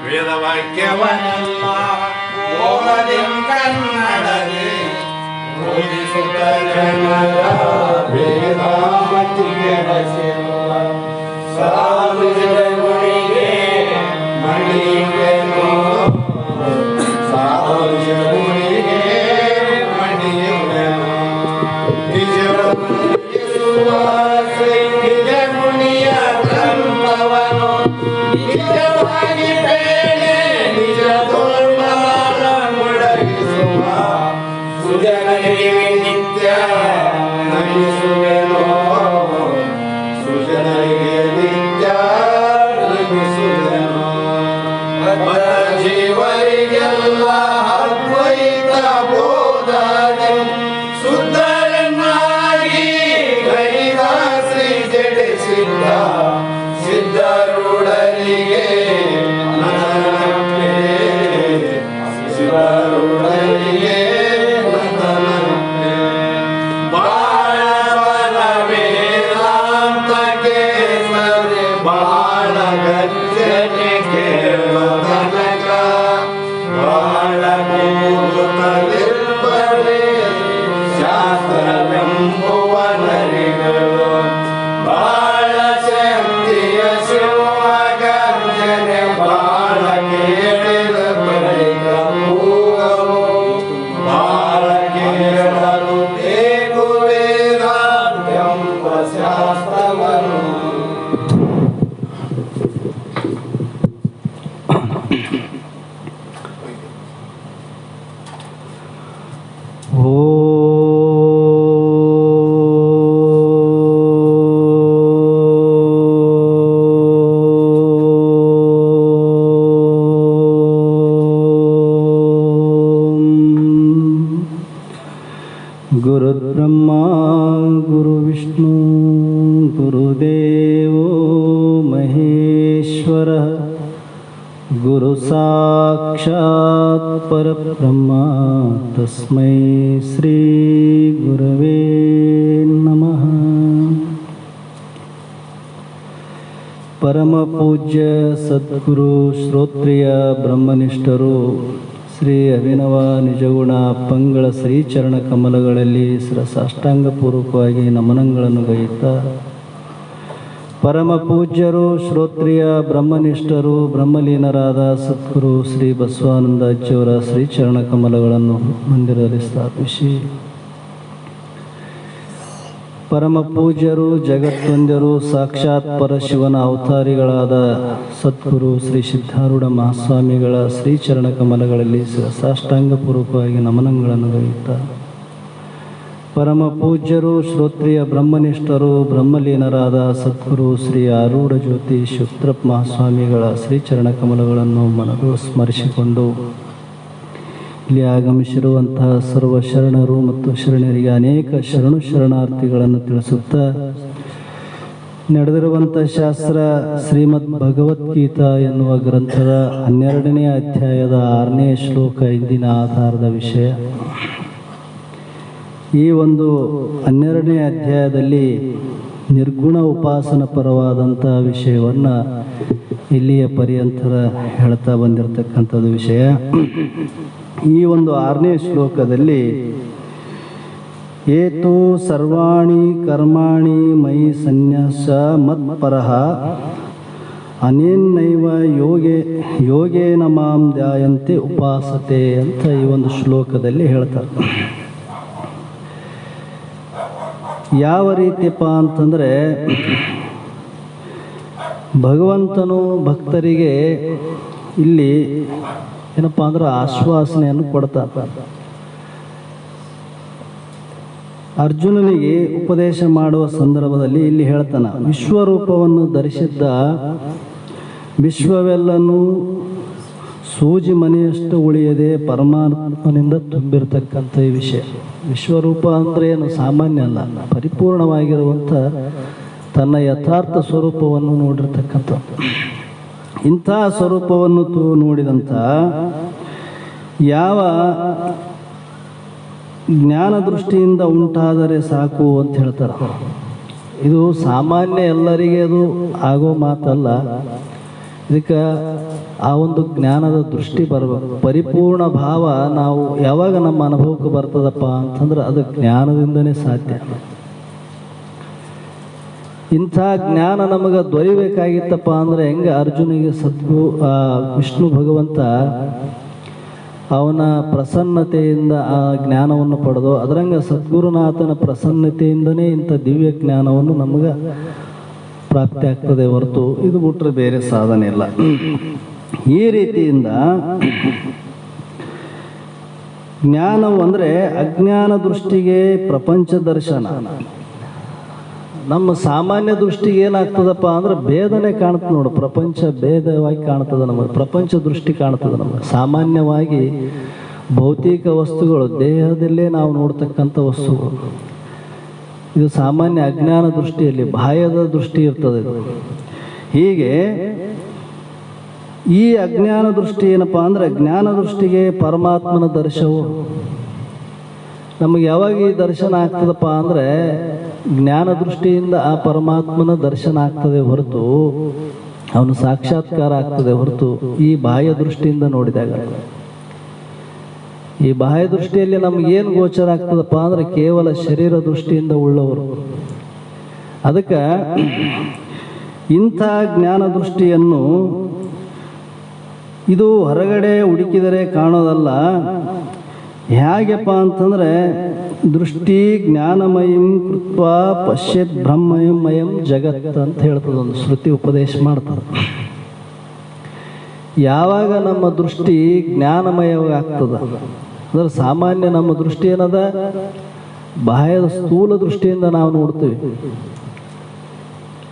ವೇದವಾಕ್ಯವನ್ನೆಲ್ಲ ಕನ್ನಡವೇ ಬೋಧಿಸುತ್ತ ಜನರ ವೇದಾಂತಿಗೆ ರಚಿಸುವ ಸಾಧುಗಳಿಗೆ ಮಣಿಯುವೆನು ಸಾಧುಗಳಿಗೆ ಮಣಿಯುವೆನು ನಿಜ ಮುನಿಯ ಗ್ರಂಥವನು ನಿಜವಾಗಿ ಬೇಳೆ ನಿಜ ಧರ್ಮದ ಮುಡಗಿಸುವ ಸುಜನರಿಗೆ ನಿತ್ಯ ನಮಿಸುವೆನೋ ಸುಜನರಿಗೆ ನಿತ್ಯ ನಮಿಸುವೆನೋ ಜೀವರಿಗೆಲ್ಲ ಅದ್ವೈತ ಬೋಧನೆ ಶುದ್ಧರನ್ನಾಗಿ ಗೈದ ಶ್ರೀ ಜಡಿಸಿದ್ದ ಸಿದ್ಧರುಡರಿಗೆ ನನ್ನನಂತೆ ಶಿವರುಡರಿಗೆ ನನ್ನನಂತೆ ಬಾಳ ವೇದಾಂತಕ್ಕೆ ಸರಿ ಬಾಳ ಗರ್ಜನೆ ಕೇಳುವ ತನಕ ಬಾಳ ಕೂಗುತ್ತಲಿರ್ಬರೆ ಶಾಸ್ತ್ರವೆಂಬುವ ನರಿಗಳು ಬಾಳ ಶಕ್ತಿಯ ಶಿವ ಗರ್ಜನೆ ಬಾಳ ಕೇಳಿದ ಬಳಿಕ ಕೂಗವು ಬಾಳ ಕೇಳಲು ಬೇಕು ವೇದಾಂತೆಂಬ ಶಾಸ್ತ್ರವನ್ನು ಗುರುರ್ಬ್ರಹ್ಮ ಗುರುವಿಷ್ಣು ಗುರುದೇವೋ ಮಹೇಶ್ವರ ಗುರು ಸಾಕ್ಷಾತ್ ಪರಬ್ರಹ್ಮ ತಸ್ಮೈ ಶ್ರೀ ಗುರವೇ ನಮಃ. ಪರಮ ಪೂಜ್ಯ ಸದ್ಗುರು ಶ್ರೋತ್ರಿಯ ಬ್ರಹ್ಮನಿಷ್ಠರು ಶ್ರೀ ಅಭಿನವ ನಿಜಗುಣ ಪಂಗಳ ಶ್ರೀಚರಣ ಕಮಲಗಳಲ್ಲಿ ಸಾಷ್ಟಾಂಗಪೂರ್ವಕವಾಗಿ ನಮನಗಳನ್ನು ಗೈಯುತ್ತಾ ಪರಮ ಪೂಜ್ಯರು ಶ್ರೋತ್ರಿಯ ಬ್ರಹ್ಮನಿಷ್ಠರು ಬ್ರಹ್ಮಲೀನರಾದ ಸದ್ಗುರು ಶ್ರೀ ಬಸವಾನಂದಾಜಿಯವರ ಶ್ರೀಚರಣ ಕಮಲಗಳನ್ನು ಮಂದಿರದಲ್ಲಿ ಸ್ಥಾಪಿಸಿ ಪರಮ ಪೂಜ್ಯರು ಜಗತ್ತೊಂದರು ಸಾಕ್ಷಾತ್ ಪರಶಿವನ ಅವತಾರಿಗಳಾದ ಸದ್ಗುರು ಶ್ರೀ ಸಿದ್ಧಾರೂಢ ಮಹಾಸ್ವಾಮಿಗಳ ಶ್ರೀಚರಣ ಕಮಲಗಳಲ್ಲಿ ಸಾಷ್ಟಾಂಗಪೂರ್ವಕವಾಗಿ ನಮನಗಳನ್ನು ಗೈಯುತ್ತಾ ಪರಮ ಪೂಜ್ಯರು ಶ್ರೋತ್ರಿಯ ಬ್ರಹ್ಮನಿಷ್ಠರು ಬ್ರಹ್ಮಲೀನರಾದ ಸದ್ಗುರು ಶ್ರೀ ಆರೂಢ ಜ್ಯೋತಿ ಶುತ್ರಪ್ಪ ಮಹಾಸ್ವಾಮಿಗಳ ಶ್ರೀಚರಣ ಕಮಲಗಳನ್ನು ಮನದು ಸ್ಮರಿಸಿಕೊಂಡು ಇಲ್ಲಿ ಆಗಮಿಸಿರುವಂತಹ ಸರ್ವ ಶರಣರು ಮತ್ತು ಶರಣರಿಗೆ ಅನೇಕ ಶರಣಾರ್ಥಿಗಳನ್ನು ತಿಳಿಸುತ್ತಾ ನಡೆದಿರುವಂಥ ಶಾಸ್ತ್ರ ಶ್ರೀಮದ್ ಭಗವದ್ಗೀತಾ ಎನ್ನುವ ಗ್ರಂಥದ 12ನೇ ಅಧ್ಯಾಯದ 6ನೇ ಶ್ಲೋಕ ಇಂದಿನ ಆಧಾರದ ವಿಷಯ. ಈ ಒಂದು 12ನೇ ಅಧ್ಯಾಯದಲ್ಲಿ ನಿರ್ಗುಣ ಉಪಾಸನ ಪರವಾದಂಥ ವಿಷಯವನ್ನು ಇಲ್ಲಿಯ ಪರ್ಯಂತರ ಹೇಳ್ತಾ ಬಂದಿರತಕ್ಕಂಥದ್ದು ವಿಷಯ. ಈ ಒಂದು 6ನೇ ಶ್ಲೋಕದಲ್ಲಿ ಏತು ಸರ್ವಾಣಿ ಕರ್ಮಾಣಿ ಮಯಿ ಸನ್ಯಾಸ ಮತ್ಪರಃ ಅನೇನೈವ ಯೋಗೇನ ಮಾಂ ಧ್ಯಾಯಂತೆ ಉಪಾಸತೆ ಅಂತ ಈ ಒಂದು ಶ್ಲೋಕದಲ್ಲಿ ಹೇಳ್ತಾರೆ. ಯಾವ ರೀತಿಯಪ್ಪ ಅಂತಂದರೆ ಭಗವಂತನು ಭಕ್ತರಿಗೆ ಇಲ್ಲಿ ಏನಪ್ಪ ಅಂದ್ರೆ ಆಶ್ವಾಸನೆಯನ್ನು ಕೊಡ್ತಾರೆ. ಅರ್ಜುನನಿಗೆ ಉಪದೇಶ ಮಾಡುವ ಸಂದರ್ಭದಲ್ಲಿ ಇಲ್ಲಿ ಹೇಳ್ತಾನ, ವಿಶ್ವರೂಪವನ್ನು ಧರಿಸಿದ್ದ ವಿಶ್ವವೆಲ್ಲನೂ ಸೂಜಿ ಮನೆಯಷ್ಟು ಉಳಿಯದೆ ಪರಮಾತ್ಮನಿಂದ ತುಂಬಿರತಕ್ಕಂಥ ಈ ವಿಷಯ. ವಿಶ್ವರೂಪ ಅಂದರೆ ಏನು ಸಾಮಾನ್ಯ ಅಲ್ಲ, ಪರಿಪೂರ್ಣವಾಗಿರುವಂಥ ತನ್ನ ಯಥಾರ್ಥ ಸ್ವರೂಪವನ್ನು ನೋಡಿರ್ತಕ್ಕಂಥ ಇಂಥ ಸ್ವರೂಪವನ್ನು ನೋಡಿದಂಥ ಯಾವ ಜ್ಞಾನ ದೃಷ್ಟಿಯಿಂದ ಉಂಟಾದರೆ ಸಾಕು ಅಂತ ಹೇಳ್ತಾರೆ. ಇದು ಸಾಮಾನ್ಯ ಎಲ್ಲರಿಗೆ ಅದು ಆಗೋ ಮಾತಲ್ಲ. ಇದಕ್ಕೆ ಆ ಒಂದು ಜ್ಞಾನದ ದೃಷ್ಟಿ ಬರಬೇಕು. ಪರಿಪೂರ್ಣ ಭಾವ ನಾವು ಯಾವಾಗ ನಮ್ಮ ಅನುಭವಕ್ಕೆ ಬರ್ತದಪ್ಪ ಅಂತಂದ್ರೆ ಅದು ಜ್ಞಾನದಿಂದನೇ ಸಾಧ್ಯ. ಇಂಥ ಜ್ಞಾನ ನಮಗೆ ದೊರಿಬೇಕಾಗಿತ್ತಪ್ಪ ಅಂದರೆ ಹೆಂಗೆ ಅರ್ಜುನಿಗೆ ವಿಷ್ಣು ಭಗವಂತ ಅವನ ಪ್ರಸನ್ನತೆಯಿಂದ ಆ ಜ್ಞಾನವನ್ನು ಪಡೆದು, ಅದರಂಗೆ ಸದ್ಗುರುನಾಥನ ಪ್ರಸನ್ನತೆಯಿಂದನೇ ಇಂಥ ದಿವ್ಯ ಜ್ಞಾನವನ್ನು ನಮಗೆ ಪ್ರಾಪ್ತಿ ಆಗ್ತದೆ ಹೊರತು ಇದು ಬಿಟ್ಟರೆ ಬೇರೆ ಸಾಧನೆ ಇಲ್ಲ. ಈ ರೀತಿಯಿಂದ ಜ್ಞಾನವು ಅಂದರೆ ಅಜ್ಞಾನ ದೃಷ್ಟಿಗೆ ಪ್ರಪಂಚ ದರ್ಶನ. ನಮ್ಮ ಸಾಮಾನ್ಯ ದೃಷ್ಟಿಗೆ ಏನಾಗ್ತದಪ್ಪ ಅಂದ್ರೆ ಭೇದನೆ ಕಾಣ್ತದೆ ನೋಡು. ಪ್ರಪಂಚ ಭೇದವಾಗಿ ಕಾಣ್ತದೆ ನಮಗೆ, ಪ್ರಪಂಚ ದೃಷ್ಟಿ ಕಾಣ್ತದೆ ನಮಗೆ. ಸಾಮಾನ್ಯವಾಗಿ ಭೌತಿಕ ವಸ್ತುಗಳು, ದೇಹದಲ್ಲೇ ನಾವು ನೋಡ್ತಕ್ಕಂಥ ವಸ್ತುಗಳು, ಇದು ಸಾಮಾನ್ಯ ಅಜ್ಞಾನ ದೃಷ್ಟಿಯಲ್ಲಿ ಬಾಹ್ಯದ ದೃಷ್ಟಿ ಇರ್ತದೆ ಇದು. ಹೀಗೆ ಈ ಅಜ್ಞಾನ ದೃಷ್ಟಿ ಏನಪ್ಪ ಅಂದ್ರೆ ಜ್ಞಾನ ದೃಷ್ಟಿಗೆ ಪರಮಾತ್ಮನ ದರ್ಶನವು ನಮಗೆ ಯಾವಾಗ ಈ ದರ್ಶನ ಆಗ್ತದಪ್ಪ ಅಂದರೆ ಜ್ಞಾನ ದೃಷ್ಟಿಯಿಂದ ಆ ಪರಮಾತ್ಮನ ದರ್ಶನ ಆಗ್ತದೆ ಹೊರತು, ಅವನು ಸಾಕ್ಷಾತ್ಕಾರ ಆಗ್ತದೆ ಹೊರತು ಈ ಬಾಹ್ಯ ದೃಷ್ಟಿಯಿಂದ ನೋಡಿದಾಗ. ಈ ಬಾಹ್ಯ ದೃಷ್ಟಿಯಲ್ಲಿ ನಮಗೇನು ಗೋಚರ ಆಗ್ತದಪ್ಪ ಅಂದ್ರೆ ಕೇವಲ ಶರೀರ ದೃಷ್ಟಿಯಿಂದ ಉಳ್ಳವರು. ಅದಕ್ಕೆ ಇಂಥ ಜ್ಞಾನ ದೃಷ್ಟಿಯನ್ನು ಇದು ಹೊರಗಡೆ ಹುಡುಕಿದರೆ ಕಾಣೋದಲ್ಲ. ಹೇಗಪ್ಪ ಅಂತಂದ್ರೆ ದೃಷ್ಟಿ ಜ್ಞಾನಮಯಂ ಕೃತ್ವ ಪಶ್ಯತ್ ಬ್ರಹ್ಮಮಯಂ ಜಗತ್ ಅಂತ ಹೇಳ್ತದೆ, ಒಂದು ಶ್ರುತಿ ಉಪದೇಶ ಮಾಡ್ತದೆ. ಯಾವಾಗ ನಮ್ಮ ದೃಷ್ಟಿ ಜ್ಞಾನಮಯವಾಗ್ತದ ಅಂದ್ರೆ ಸಾಮಾನ್ಯ ನಮ್ಮ ದೃಷ್ಟಿ ಏನದ ಬಾಹ್ಯದ ಸ್ಥೂಲ ದೃಷ್ಟಿಯಿಂದ ನಾವು ನೋಡ್ತೀವಿ.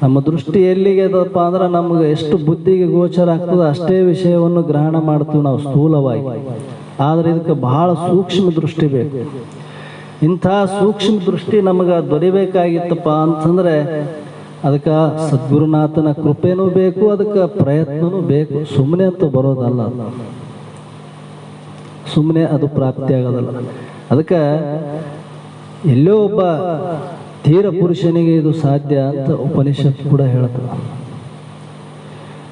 ನಮ್ಮ ದೃಷ್ಟಿ ಎಲ್ಲಿಗೆ ಅದಪ್ಪ ಅಂದ್ರೆ ನಮ್ಗೆ ಎಷ್ಟು ಬುದ್ಧಿಗೆ ಗೋಚರ ಆಗ್ತದೆ ಅಷ್ಟೇ ವಿಷಯವನ್ನು ಗ್ರಹಣ ಮಾಡ್ತೀವಿ ನಾವು ಸ್ಥೂಲವಾಗಿ. ಆದರೆ ಇದಕ್ಕೆ ಬಹಳ ಸೂಕ್ಷ್ಮ ದೃಷ್ಟಿ ಬೇಕು. ಇಂಥ ಸೂಕ್ಷ್ಮ ದೃಷ್ಟಿ ನಮಗೆ ದೊರಿಬೇಕಾಗಿತ್ತಪ್ಪ ಅಂತಂದ್ರೆ ಅದಕ್ಕೆ ಸದ್ಗುರುನಾಥನ ಕೃಪೆನೂ ಬೇಕು, ಅದಕ್ಕೆ ಪ್ರಯತ್ನನೂ ಬೇಕು. ಸುಮ್ಮನೆ ಅಂತ ಬರೋದಲ್ಲ, ಸುಮ್ಮನೆ ಅದು ಪ್ರಾಪ್ತಿ ಆಗೋದಲ್ಲ. ಅದಕ್ಕೆ ಎಲ್ಲೋ ಒಬ್ಬ ಧೀರ ಪುರುಷನಿಗೆ ಇದು ಸಾಧ್ಯ ಅಂತ ಉಪನಿಷತ್ ಕೂಡ ಹೇಳ್ತದೆ.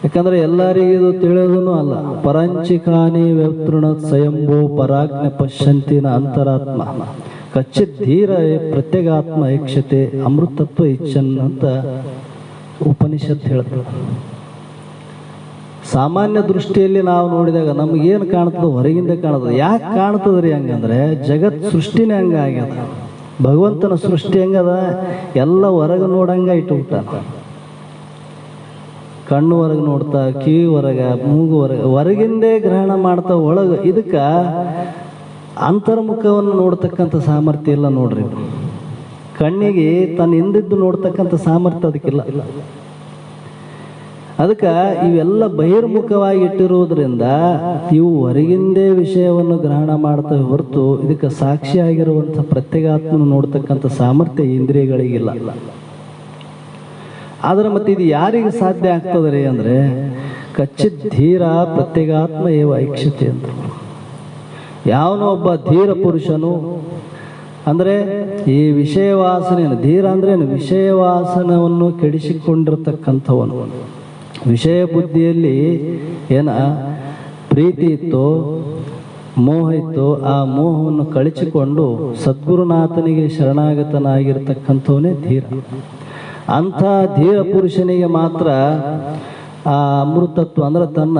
ಯಾಕಂದ್ರೆ ಎಲ್ಲರಿಗೂ ಇದು ತಿಳಿಯೋದೂ ಅಲ್ಲ. ಪರಂಚಿಕಾನಿ ವ್ಯತೃಣ ಸ್ವಯಂಭೂ ಪರಾಜ್ಞ ಪಶ್ಯಂತಿನ ಅಂತರಾತ್ಮ ಕಚ್ಚಿತ್ ಧೀರ ಪ್ರತ್ಯಗಾತ್ಮ ಐಕ್ಷತೆ ಅಮೃತತ್ವ ಇಚ್ಛನ್ ಅಂತ ಉಪನಿಷತ್ ಹೇಳ್ತದೆ. ಸಾಮಾನ್ಯ ದೃಷ್ಟಿಯಲ್ಲಿ ನಾವು ನೋಡಿದಾಗ ನಮಗೇನು ಕಾಣ್ತದೆ ಹೊರಗಿಂದ ಕಾಣ್ತದೆ. ಯಾಕೆ ಕಾಣ್ತದ್ರಿ ಹಂಗಂದ್ರೆ ಜಗತ್ ಸೃಷ್ಟಿನೇ ಹಂಗಾಗ್ಯದ. ಭಗವಂತನ ಸೃಷ್ಟಿ ಹೆಂಗದ, ಎಲ್ಲ ಹೊರಗೆ ನೋಡಂಗ ಇಟ್ಟುಬಿಟ್ಟ. ಕಣ್ಣು ಹೊರಗೆ ನೋಡ್ತಾ, ಕಿವಿ ಹೊರಗ, ಮೂಗು ಹೊರಗಿಂದೇ ಗ್ರಹಣ ಮಾಡ್ತಾ ಒಳಗೆ. ಇದಕ್ಕೆ ಅಂತರ್ಮುಖವನ್ನು ನೋಡ್ತಕ್ಕಂಥ ಸಾಮರ್ಥ್ಯ ಇಲ್ಲ ನೋಡ್ರಿ. ಕಣ್ಣಿಗೆ ತನ್ನ ಹಿಂದಿದ್ದು ನೋಡ್ತಕ್ಕಂಥ ಸಾಮರ್ಥ್ಯ ಅದಕ್ಕಿಲ್ಲ. ಅದಕ್ಕೆ ಇವೆಲ್ಲ ಬಹಿರ್ಮುಖವಾಗಿ ಇಟ್ಟಿರುವುದರಿಂದ ಇವು ಹೊರಗಿಂದೇ ವಿಷಯವನ್ನು ಗ್ರಹಣ ಮಾಡ್ತವೆ ಹೊರತು ಇದಕ್ಕೆ ಸಾಕ್ಷಿಯಾಗಿರುವಂಥ ಪ್ರತ್ಯೇಗಾತ್ಮನ ನೋಡ್ತಕ್ಕಂಥ ಸಾಮರ್ಥ್ಯ ಇಂದ್ರಿಯಗಳಿಗಿಲ್ಲ. ಆದ್ರೆ ಮತ್ತೆ ಇದು ಯಾರಿಗೆ ಸಾಧ್ಯ ಆಗ್ತದೆ ಅಂದ್ರೆ ಕಚ್ಚಿತ್ ಧೀರ ಪ್ರತ್ಯೇಗಾತ್ಮ ಏವ ಐಕ್ಷತೆ ಅಂತ. ಯಾವನೋ ಒಬ್ಬ ಧೀರ ಪುರುಷನು ಅಂದ್ರೆ ಈ ವಿಷಯ ವಾಸನೆಯನ್ನು, ಧೀರ ಅಂದ್ರೆ ವಿಷಯ ವಾಸನವನ್ನು ಕೆಡಿಸಿಕೊಂಡಿರ್ತಕ್ಕಂಥವನು. ವಿಷಯ ಬುದ್ಧಿಯಲ್ಲಿ ಏನ ಪ್ರೀತಿ ಇತ್ತೋ ಮೋಹ ಇತ್ತೋ ಆ ಮೋಹವನ್ನು ಕಳಚಿಕೊಂಡು ಸದ್ಗುರುನಾಥನಿಗೆ ಶರಣಾಗತನಾಗಿರ್ತಕ್ಕಂಥವನೇ ಧೀರ. ಅಂಥ ಧೀರ ಪುರುಷನಿಗೆ ಮಾತ್ರ ಆ ಅಮೃತತ್ವ ಅಂದ್ರೆ ತನ್ನ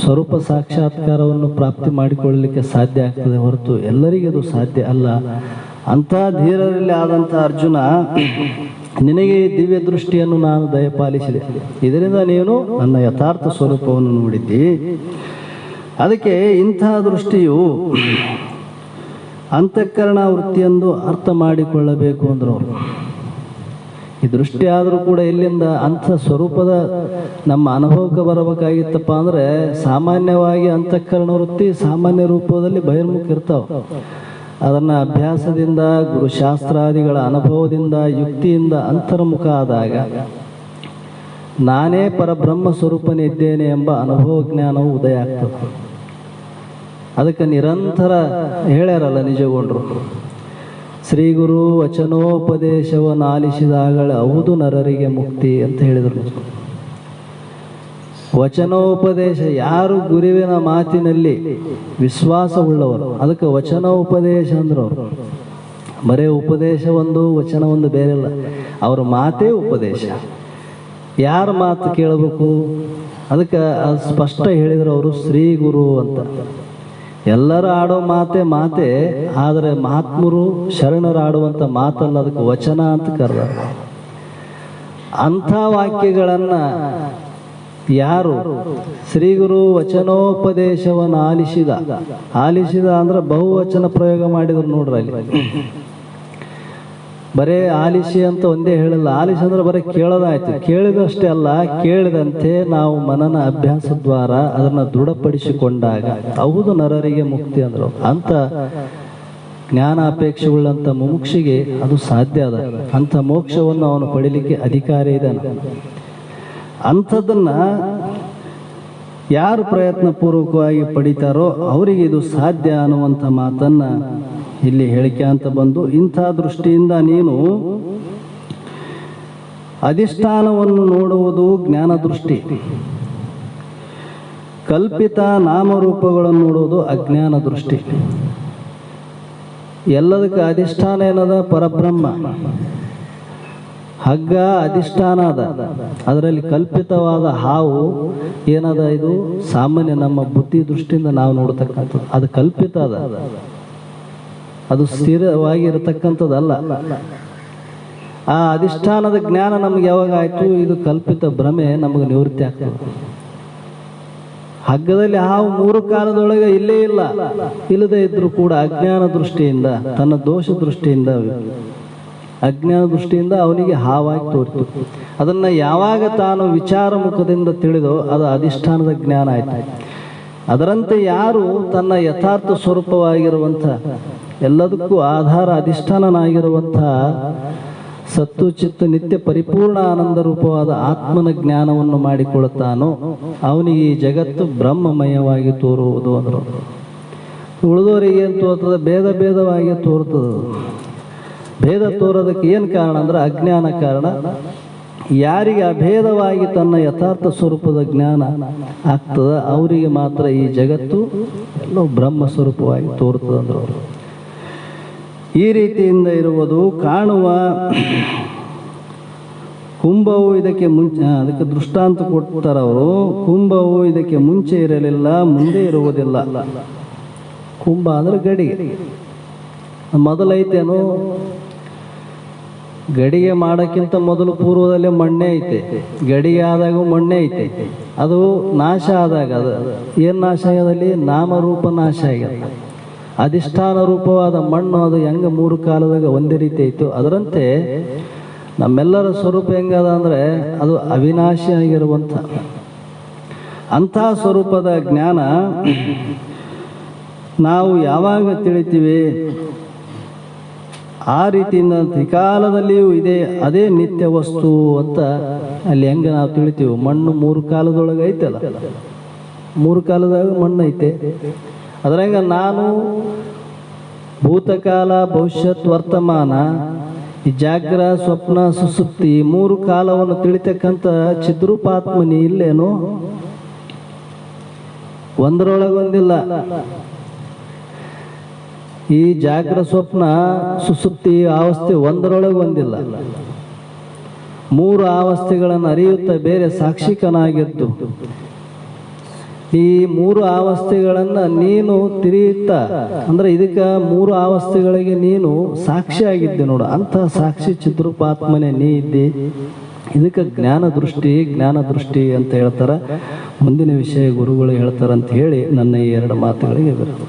ಸ್ವರೂಪ ಸಾಕ್ಷಾತ್ಕಾರವನ್ನು ಪ್ರಾಪ್ತಿ ಮಾಡಿಕೊಳ್ಳಲಿಕ್ಕೆ ಸಾಧ್ಯ ಆಗ್ತದೆ ಹೊರತು ಎಲ್ಲರಿಗೂ ಅದು ಸಾಧ್ಯ ಅಲ್ಲ. ಅಂಥ ಧೀರರಲ್ಲಿ ಆದಂಥ ಅರ್ಜುನ, ನಿನಗೆ ದಿವ್ಯ ದೃಷ್ಟಿಯನ್ನು ನಾನು ದಯಪಾಲಿಸಿದೆ, ಇದರಿಂದ ನೀನು ನನ್ನ ಯಥಾರ್ಥ ಸ್ವರೂಪವನ್ನು ನೋಡಿದ್ದಿ. ಅದಕ್ಕೆ ಇಂಥ ದೃಷ್ಟಿಯು ಅಂತಃಕರಣ ವೃತ್ತಿಯೆಂದು ಅರ್ಥ ಮಾಡಿಕೊಳ್ಳಬೇಕು ಅಂದರು ಅವರು. ಈ ದೃಷ್ಟಿ ಆದರೂ ಕೂಡ ಎಲ್ಲಿಂದ ಅಂಥ ಸ್ವರೂಪದ ನಮ್ಮ ಅನುಭವಕ್ಕೆ ಬರಬೇಕಾಗಿತ್ತಪ್ಪ ಅಂದರೆ ಸಾಮಾನ್ಯವಾಗಿ ಅಂತಃಕರಣ ವೃತ್ತಿ ಸಾಮಾನ್ಯ ರೂಪದಲ್ಲಿ ಬಹಿರ್ಮುಖ ಇರ್ತಾವೆ. ಅದನ್ನು ಅಭ್ಯಾಸದಿಂದ ಗುರುಶಾಸ್ತ್ರಾದಿಗಳ ಅನುಭವದಿಂದ ಯುಕ್ತಿಯಿಂದ ಅಂತರ್ಮುಖ ಆದಾಗ ನಾನೇ ಪರಬ್ರಹ್ಮ ಸ್ವರೂಪನಿದ್ದೇನೆ ಎಂಬ ಅನುಭವ ಜ್ಞಾನವು ಉದಯ ಆಗ್ತದೆ. ಅದಕ್ಕೆ ನಿರಂತರ ಹೇಳ್ಯಾರಲ್ಲ ನಿಜಗೊಂಡ್ರು, ಶ್ರೀ ಗುರು ವಚನೋಪದೇಶವನ್ನು ಆಲಿಸಿದಾಗಲೇ ಹೌದು ನರರಿಗೆ ಮುಕ್ತಿ ಅಂತ ಹೇಳಿದರು. ವಚನೋಪದೇಶ, ಯಾರು ಗುರುವಿನ ಮಾತಿನಲ್ಲಿ ವಿಶ್ವಾಸವುಳ್ಳವರು ಅದಕ್ಕೆ ವಚನೋಪದೇಶ ಅಂದ್ರು. ಅವರು ಬರೇ ಉಪದೇಶ ಒಂದು ವಚನ ಒಂದು ಬೇರೆ ಇಲ್ಲ, ಅವ್ರ ಮಾತೇ ಉಪದೇಶ. ಯಾರ ಮಾತು ಕೇಳಬೇಕು ಅದಕ್ಕೆ ಅದು ಸ್ಪಷ್ಟ ಹೇಳಿದ್ರು ಅವರು, ಶ್ರೀ ಗುರು ಅಂತ. ಎಲ್ಲರೂ ಆಡೋ ಮಾತೇ ಆದರೆ ಮಹಾತ್ಮರು ಶರಣರು ಆಡುವಂಥ ಮಾತಲ್ಲ, ಅದಕ್ಕೆ ವಚನ ಅಂತ ಕರೆದ. ಅಂಥ ವಾಕ್ಯಗಳನ್ನು ಯಾರು ಶ್ರೀಗುರು ವಚನೋಪದೇಶವನ್ನು ಆಲಿಸಿದ ಅಂದ್ರೆ ಬಹುವಚನ ಪ್ರಯೋಗ ಮಾಡಿದ್ರು ನೋಡ್ರಿ. ಅಲ್ಲಿ ಬರೇ ಆಲಿಸಿ ಅಂತ ಒಂದೇ ಹೇಳಿಲ್ಲ. ಆಲಿಸಿ ಅಂದ್ರೆ ಬರೀ ಕೇಳೋದಾಯ್ತು. ಕೇಳಿದಷ್ಟೇ ಅಲ್ಲ, ಕೇಳಿದಂತೆ ನಾವು ಮನನ ಅಭ್ಯಾಸ ದ್ವಾರ ಅದನ್ನು ದೃಢಪಡಿಸಿಕೊಂಡಾಗ ಹೌದು ನರರಿಗೆ ಮುಕ್ತಿ ಅಂದ್ರು. ಅಂತ ಜ್ಞಾನ ಅಪೇಕ್ಷೆ ಉಳ್ಳಂಥ ಮುಮುಕ್ಷಿಗೆ ಅದು ಸಾಧ್ಯ ಅದ. ಅಂಥ ಮೋಕ್ಷವನ್ನು ಅವನು ಪಡಿಲಿಕ್ಕೆ ಅಧಿಕಾರಿ ಇದ್ದಾನೆ. ಅಂಥದ್ದನ್ನ ಯಾರು ಪ್ರಯತ್ನ ಪೂರ್ವಕವಾಗಿ ಪಡಿತಾರೋ ಅವರಿಗೆ ಇದು ಸಾಧ್ಯ ಅನ್ನುವಂಥ ಮಾತನ್ನ ಇಲ್ಲಿ ಹೇಳಿಕೆ ಅಂತ ಬಂದು, ಇಂಥ ದೃಷ್ಟಿಯಿಂದ ನೀನು ಅಧಿಷ್ಠಾನವನ್ನು ನೋಡುವುದು ಜ್ಞಾನ ದೃಷ್ಟಿ, ಕಲ್ಪಿತ ನಾಮರೂಪಗಳನ್ನು ನೋಡುವುದು ಅಜ್ಞಾನ ದೃಷ್ಟಿ. ಎಲ್ಲದಕ್ಕೆ ಅಧಿಷ್ಠಾನ ಏನದ? ಪರಬ್ರಹ್ಮ. ಹಗ್ಗ ಅಧಿಷ್ಠಾನ ಅದ, ಅದರಲ್ಲಿ ಕಲ್ಪಿತವಾದ ಹಾವು ಏನದ? ಇದು ಸಾಮಾನ್ಯ ನಮ್ಮ ಬುದ್ಧಿ ದೃಷ್ಟಿಯಿಂದ ನಾವು ನೋಡ್ತಕ್ಕಂಥದ್ದು. ಅದು ಕಲ್ಪಿತ ಅದ, ಅದು ಸ್ಥಿರವಾಗಿರತಕ್ಕಂಥದ್ದಲ್ಲ. ಆ ಅಧಿಷ್ಠಾನದ ಜ್ಞಾನ ನಮ್ಗೆ ಯಾವಾಗ ಆಯ್ತು? ಇದು ಕಲ್ಪಿತ ಭ್ರಮೆ ನಮಗೆ ನಿವೃತ್ತಿ ಆಗ್ತದೆ. ಹಗ್ಗದಲ್ಲಿ ಹಾವು 3 ಕಾಲದೊಳಗೆ ಇಲ್ಲೇ ಇಲ್ಲ, ಇಲ್ಲದೆ ಇದ್ರೂ ಕೂಡ ಅಜ್ಞಾನ ದೃಷ್ಟಿಯಿಂದ, ತನ್ನ ದೋಷ ದೃಷ್ಟಿಯಿಂದ, ಅಜ್ಞಾನ ದೃಷ್ಟಿಯಿಂದ ಅವನಿಗೆ ಹಾವಾಗಿ ತೋರಿತು. ಅದನ್ನು ಯಾವಾಗ ತಾನು ವಿಚಾರ ಮುಖದಿಂದ ತಿಳಿದೋ ಅದು ಅಧಿಷ್ಠಾನದ ಜ್ಞಾನ ಆಯಿತು. ಅದರಂತೆ ಯಾರು ತನ್ನ ಯಥಾರ್ಥ ಸ್ವರೂಪವಾಗಿರುವಂಥ, ಎಲ್ಲದಕ್ಕೂ ಆಧಾರ ಅಧಿಷ್ಠಾನನಾಗಿರುವಂಥ ಸತ್ತು ಚಿತ್ತ ನಿತ್ಯ ಪರಿಪೂರ್ಣ ಆನಂದ ರೂಪವಾದ ಆತ್ಮನ ಜ್ಞಾನವನ್ನು ಮಾಡಿಕೊಳ್ಳುತ್ತಾನೋ ಅವನಿಗೆ ಈ ಜಗತ್ತು ಬ್ರಹ್ಮಮಯವಾಗಿ ತೋರುವುದು ಅಂದರು. ಉಳಿದವರಿಗೆ ಏನು ತೋರ್ತದೆ? ಭೇದವಾಗಿ ತೋರ್ತದೆ. ಭೇದ ತೋರೋದಕ್ಕೆ ಏನು ಕಾರಣ ಅಂದ್ರೆ ಅಜ್ಞಾನ ಕಾರಣ. ಯಾರಿಗೆ ಅಭೇದವಾಗಿ ತನ್ನ ಯಥಾರ್ಥ ಸ್ವರೂಪದ ಜ್ಞಾನ ಆಗ್ತದ ಅವರಿಗೆ ಮಾತ್ರ ಈ ಜಗತ್ತು ಎಲ್ಲೋ ಬ್ರಹ್ಮ ಸ್ವರೂಪವಾಗಿ ತೋರ್ತದೆ ಅಂದ್ರು ಅವರು. ಈ ರೀತಿಯಿಂದ ಇರುವುದು ಕಾಣುವ ಕುಂಭವು ಇದಕ್ಕೆ ಮುಂಚೆ, ಅದಕ್ಕೆ ದೃಷ್ಟಾಂತ ಕೊಡ್ತಾರೆ ಅವರು. ಕುಂಭವು ಇದಕ್ಕೆ ಮುಂಚೆ ಇರಲಿಲ್ಲ, ಮುಂದೆ ಇರುವುದಿಲ್ಲ. ಕುಂಭ ಅಂದ್ರೆ ಗಡಿಗೆ. ಮೊದಲೈತೇನು? ಗಡಿಗೆ ಮಾಡೋಕ್ಕಿಂತ ಮೊದಲು ಪೂರ್ವದಲ್ಲೇ ಮಣ್ಣೆ ಐತೆ, ಗಡಿಗೆ ಆದಾಗ ಮಣ್ಣೆ ಐತೆ. ಅದು ನಾಶ ಆದಾಗ ಅದು ಏನು ನಾಶ ಆಗ್ಯದಲ್ಲಿ? ನಾಮರೂಪ ನಾಶ ಆಗ್ಯದ. ಅಧಿಷ್ಠಾನ ರೂಪವಾದ ಮಣ್ಣು ಅದು ಹೆಂಗೆ 3 ಕಾಲದಾಗ ಒಂದೇ ರೀತಿ ಐತು, ಅದರಂತೆ ನಮ್ಮೆಲ್ಲರ ಸ್ವರೂಪ ಹೆಂಗದ ಅಂದರೆ ಅದು ಅವಿನಾಶಿ ಆಗಿರುವಂಥ ಅಂಥ ಸ್ವರೂಪದ ಜ್ಞಾನ ನಾವು ಯಾವಾಗ ತಿಳಿತೀವಿ ಆ ರೀತಿಯಿಂದ ತ್ರಿಕಾಲದಲ್ಲಿಯೂ ಇದೆ, ಅದೇ ನಿತ್ಯ ವಸ್ತು ಅಂತ ಅಲ್ಲಿ ಹೆಂಗೆ ನಾವು ತಿಳಿತೀವಿ. ಮಣ್ಣು 3 ಕಾಲದೊಳಗೆ ಐತಲ್ಲ, 3 ಕಾಲದಾಗ ಮಣ್ಣು ಐತೆ. ಅದ್ರಂಗ ನಾನು ಭೂತಕಾಲ, ಭವಿಷ್ಯತ್, ವರ್ತಮಾನ, ಈ ಜಾಗ್ರ, ಸ್ವಪ್ನ, ಸುಸುಪ್ತಿ 3 ಕಾಲವನ್ನು ತಿಳಿತಕ್ಕಂಥ ಚಿದ್ರೂಪಾತ್ಮನಿ ಇಲ್ಲೇನು? ಒಂದರೊಳಗೊಂದಿಲ್ಲ. ಈ ಜಾಗ್ರ, ಸ್ವಪ್ನ, ಸುಸುಪ್ತಿ ಅವಸ್ಥೆ ಒಂದರೊಳಗೆ ಒಂದಿಲ್ಲ. 3 ಅವಸ್ಥೆಗಳನ್ನು ಅರಿಯುತ್ತಾ ಬೇರೆ ಸಾಕ್ಷಿಕನಾಗಿದ್ದು ಈ 3 ಅವಸ್ಥೆಗಳನ್ನು ನೀನು ತಿರಿಯುತ್ತಾ ಅಂದ್ರೆ ಇದಕ್ಕೆ 3 ಅವಸ್ಥೆಗಳಿಗೆ ನೀನು ಸಾಕ್ಷಿಯಾಗಿದ್ದೆ ನೋಡು. ಅಂಥ ಸಾಕ್ಷಿ ಚಿದ್ರೂಪಾತ್ಮನೆ ನೀ ಇದ್ದಿ. ಇದಕ್ಕೆ ಜ್ಞಾನ ದೃಷ್ಟಿ ಅಂತ ಹೇಳ್ತಾರೆ. ಮುಂದಿನ ವಿಷಯ ಗುರುಗಳು ಹೇಳ್ತಾರಂತ ಹೇಳಿ ನನ್ನ ಈ 2 ಮಾತುಗಳಿಗೆ ವಿರಾಮ.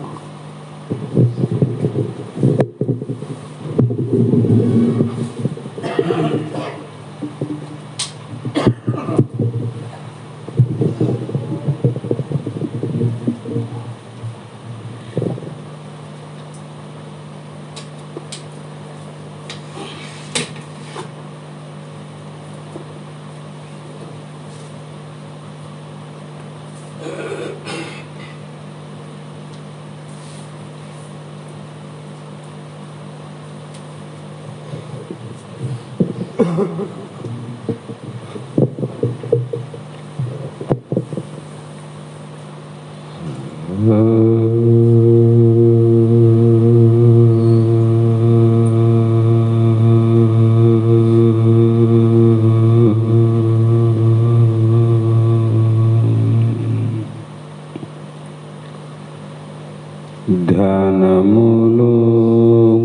ध्यानमूलो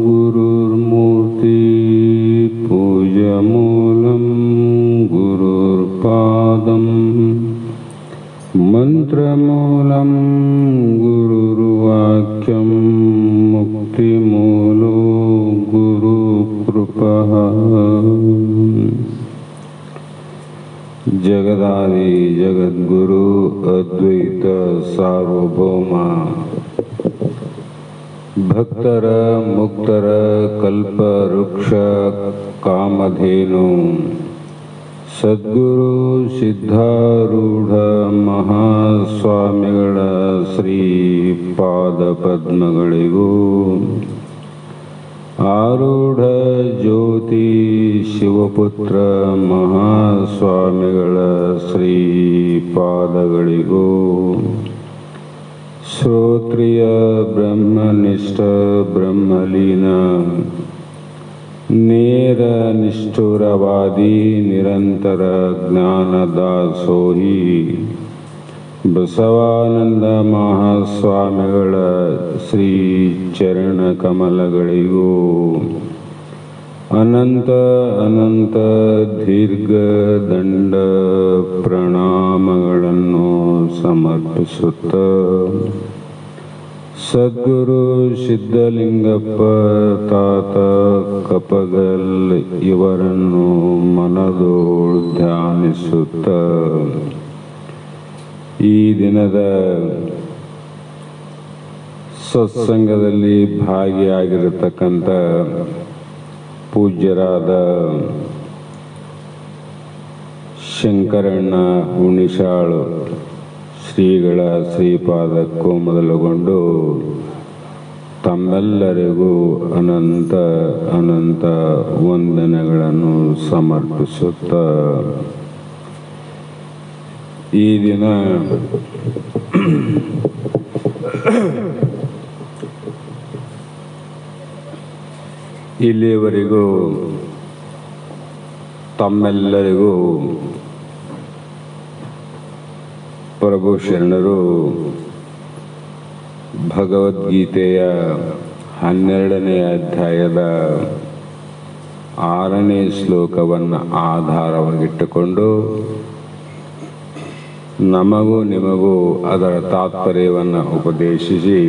गुरुर्मूर्ति पूजमूलं गुरुर्पादं मंत्रमूलं गुरुर्वाक्यं मुक्तिमूलो गुरुकृपः जगदादि जगद्गुरु अद्वैत सार्वभौम भक्तर मुक्तर कल्प वृक्ष कामधेनु सद्गुरु सिद्धारूढ़ महास्वामिಗಳ ಶ್ರೀ ಪಾದ ಪದ್ಮಗಳಿಗೂ ಆರೂಢ ಜ್ಯೋತಿ ಶಿವಪುತ್ರ ಮಹಾಸ್ವಾಮಿಗಳ ಶ್ರೀ ಪಾದಗಳಿಗೂ ಶ್ರೋತ್ರಿಯ ಬ್ರಹ್ಮನಿಷ್ಠ ಬ್ರಹ್ಮಲೀನ ನೇರ ನಿಷ್ಠುರವಾದಿ ನಿರಂತರ ಜ್ಞಾನದಾಸೋಹಿ ಬಸವಾನಂದ ಮಹಾಸ್ವಾಮಿಗಳ ಶ್ರೀ ಚರಣ ಕಮಲಗಳಿಗೂ ಅನಂತ ಅನಂತ ದೀರ್ಘ ದಂಡ ಪ್ರಣಾಮಗಳನ್ನು ಸಮರ್ಪಿಸುತ್ತ ಸದ್ಗುರು ಸಿದ್ಧಲಿಂಗಪ್ಪ ತಾತ ಕಪಗಲ್ ಇವರನ್ನು ಮನದೋಳು ಧ್ಯಾನಿಸುತ್ತ ಈ ದಿನದ ಸತ್ಸಂಗದಲ್ಲಿ ಭಾಗಿಯಾಗಿರತಕ್ಕಂಥ ಪೂಜ್ಯರಾದ ಶಂಕರಣ್ಣ ಹುಣಿಶಾಳು ಶ್ರೀಗಳ ಶ್ರೀಪಾದಕ್ಕೂ ಮೊದಲುಗೊಂಡು ತಮ್ಮೆಲ್ಲರಿಗೂ ಅನಂತ ಅನಂತ ವಂದನೆಗಳನ್ನು ಸಮರ್ಪಿಸುತ್ತ ಈ ದಿನ ಇಲ್ಲಿಯವರೆಗೂ ತಮ್ಮೆಲ್ಲರಿಗೂ ಪ್ರಭು ಶರಣರು ಭಗವದ್ಗೀತೆಯ 12ನೇ ಅಧ್ಯಾಯದ 6ನೇ ಶ್ಲೋಕವನ್ನು ಆಧಾರವಾಗಿಟ್ಟುಕೊಂಡು ನಮಗೂ ನಿಮಗೂ ಅದರ ತಾತ್ಪರ್ಯವನ್ನು ಉಪದೇಶಿಸಿ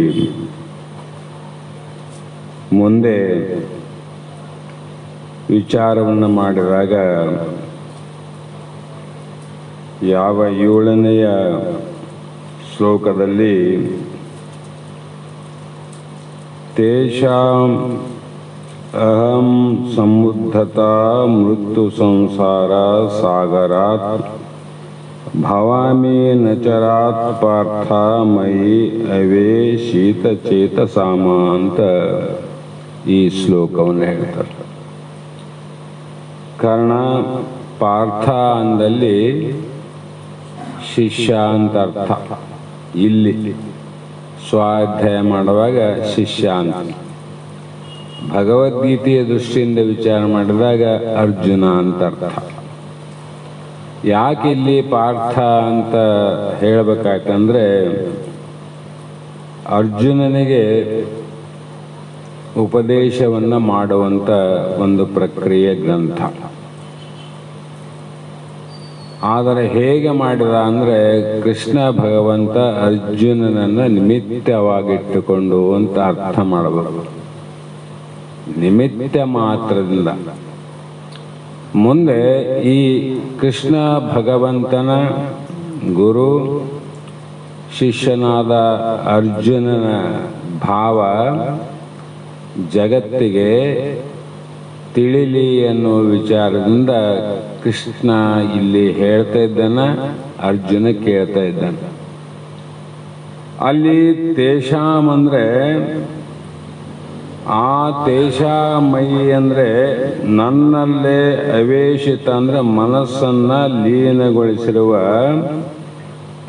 ಮುಂದೆ ವಿಚಾರವನ್ನು ಮಾಡಿದಾಗ ಯಾವ 7ನೆಯ ಶ್ಲೋಕದಲ್ಲಿ ತೇಷಾಂ ಅಹಂ ಸಮುದ್ಧತಾ ಮೃತ್ಯು ಸಂಸಾರ ಸಾಗರಾತ್ ಭವಾಮಿ ನಚರಾತ್ ಪಾರ್ಥ ಮಯಿ ಅವೇ ಶೀತಚೇತಸಾಮ ಅಂತ ಈ ಶ್ಲೋಕವನ್ನು ಹೇಳ್ತಾರೆ. ಕಾರಣ ಪಾರ್ಥ ಅಂದಲ್ಲಿ ಶಿಷ್ಯ ಅಂತ ಅರ್ಥ. ಇಲ್ಲಿ ಸ್ವಾಧ್ಯಾಯ ಮಾಡುವಾಗ ಶಿಷ್ಯ ಅಂತ. ಭಗವದ್ಗೀತೆಯ ದೃಷ್ಟಿಯಿಂದ ವಿಚಾರ ಮಾಡಿದಾಗ ಅರ್ಜುನ ಅಂತ ಅರ್ಥ. ಯಾಕೆ ಇಲ್ಲಿ ಪಾರ್ಥ ಅಂತ ಹೇಳಬೇಕಾಯ್ತಂದ್ರೆ ಅರ್ಜುನನಿಗೆ ಉಪದೇಶವನ್ನು ಮಾಡುವಂಥ ಒಂದು ಪ್ರಕ್ರಿಯೆ ಗ್ರಂಥ. ಆದರೆ ಹೇಗೆ ಮಾಡಿದ ಅಂದರೆ ಕೃಷ್ಣ ಭಗವಂತ ಅರ್ಜುನನನ್ನು ನಿಮಿತ್ತವಾಗಿಟ್ಟುಕೊಂಡು ಅಂತ ಅರ್ಥ ಮಾಡಬಹುದು. ನಿಮಿತ್ತ ಮಾತ್ರದಿಂದ ಮುಂದೆ ಈ ಕೃಷ್ಣ ಭಗವಂತನ ಗುರು ಶಿಷ್ಯನಾದ ಅರ್ಜುನನ ಭಾವ ಜಗತ್ತಿಗೆ ತಿಳಿಲಿ ಅನ್ನೋ ವಿಚಾರದಿಂದ ಕೃಷ್ಣ ಇಲ್ಲಿ ಹೇಳ್ತಾ ಇದ್ದಾನ, ಅರ್ಜುನ ಕೇಳ್ತಾ ಇದ್ದಾನೆ. ಅಲ್ಲಿ ತೇಷಾಂ ಅಂದರೆ ಆ ತೇಷಾಮಯಿ ಅಂದರೆ ನನ್ನಲ್ಲೇ ಅವೇಶಿತ ಅಂದರೆ ಮನಸ್ಸನ್ನು ಲೀನಗೊಳಿಸಿರುವ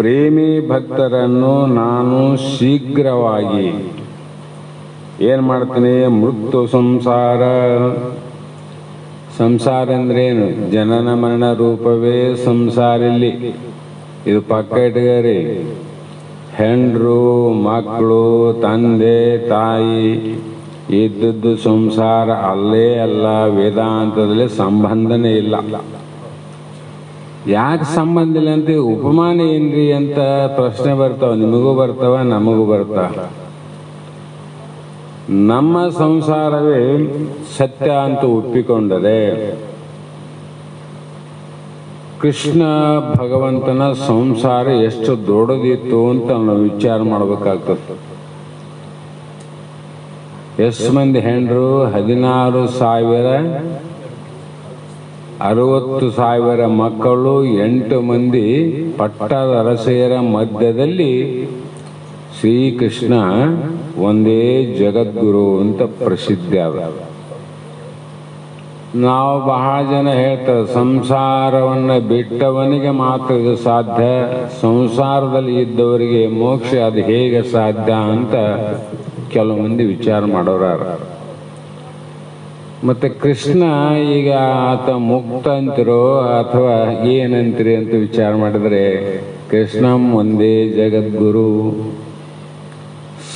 ಪ್ರೇಮಿ ಭಕ್ತರನ್ನು ನಾನು ಶೀಘ್ರವಾಗಿ ಏನು ಮಾಡ್ತೀನಿ? ಮೃತ್ಯು ಸಂಸಾರ. ಸಂಸಾರ ಅಂದ್ರೇನು? ಜನನ ಮರಣ ರೂಪವೇ ಸಂಸಾರ. ಇಲ್ಲಿ ಇದು ಪಕ್ಕ ಇಟ್ಕರಿ. ಹೆಂಡ್ರು, ಮಕ್ಕಳು, ತಂದೆ ತಾಯಿ ಇದ್ದದ್ದು ಸಂಸಾರ ಅಲ್ಲೇ ಅಲ್ಲ. ವೇದಾಂತದಲ್ಲಿ ಸಂಬಂಧನೇ ಇಲ್ಲ. ಯಾಕೆ ಸಂಬಂಧ ಇಲ್ಲ ಅಂತ ಉಪಮಾನ ಏನ್ರಿ ಅಂತ ಪ್ರಶ್ನೆ ಬರ್ತಾವ. ನಿಮಗೂ ಬರ್ತಾವ, ನಮಗೂ ಬರ್ತಾವ. ನಮ್ಮ ಸಂಸಾರವೇ ಸತ್ಯ ಅಂತ ಒಪ್ಪಿಕೊಂಡರೆ ಕೃಷ್ಣ ಭಗವಂತನ ಸಂಸಾರ ಎಷ್ಟು ದೊಡ್ಡದಿತ್ತು ಅಂತ ನಾವು ವಿಚಾರ ಮಾಡಬೇಕಾಗ್ತದೆ. ಎಷ್ಟು ಮಂದಿ ಹೆಂಡ್ರು? 16,000, 60,000 ಮಕ್ಕಳು, 8 ಮಂದಿ ಪಟ್ಟದ ಅರಸೆಯರ ಮಧ್ಯದಲ್ಲಿ ಶ್ರೀಕೃಷ್ಣ ಒಂದೇ ಜಗದ್ಗುರು ಅಂತ ಪ್ರಸಿದ್ಧ ಆದ. ನಾವು ಬಹಳ ಜನ ಹೇಳ್ತಾರೆ ಸಂಸಾರವನ್ನು ಬಿಟ್ಟವನಿಗೆ ಮಾತ್ರ ಇದು ಸಾಧ್ಯ, ಸಂಸಾರದಲ್ಲಿ ಇದ್ದವರಿಗೆ ಮೋಕ್ಷ ಅದು ಹೇಗೆ ಸಾಧ್ಯ ಅಂತ ಕೆಲವು ಮಂದಿ ವಿಚಾರ ಮಾಡೋರಾರ. ಮತ್ತೆ ಕೃಷ್ಣ ಈಗ ಆತ ಮುಕ್ತ ಅಂತಿರೋ ಅಥವಾ ಏನಂತೀರಿ ಅಂತ ವಿಚಾರ ಮಾಡಿದರೆ ಕೃಷ್ಣ ಒಂದೇ ಜಗದ್ಗುರು.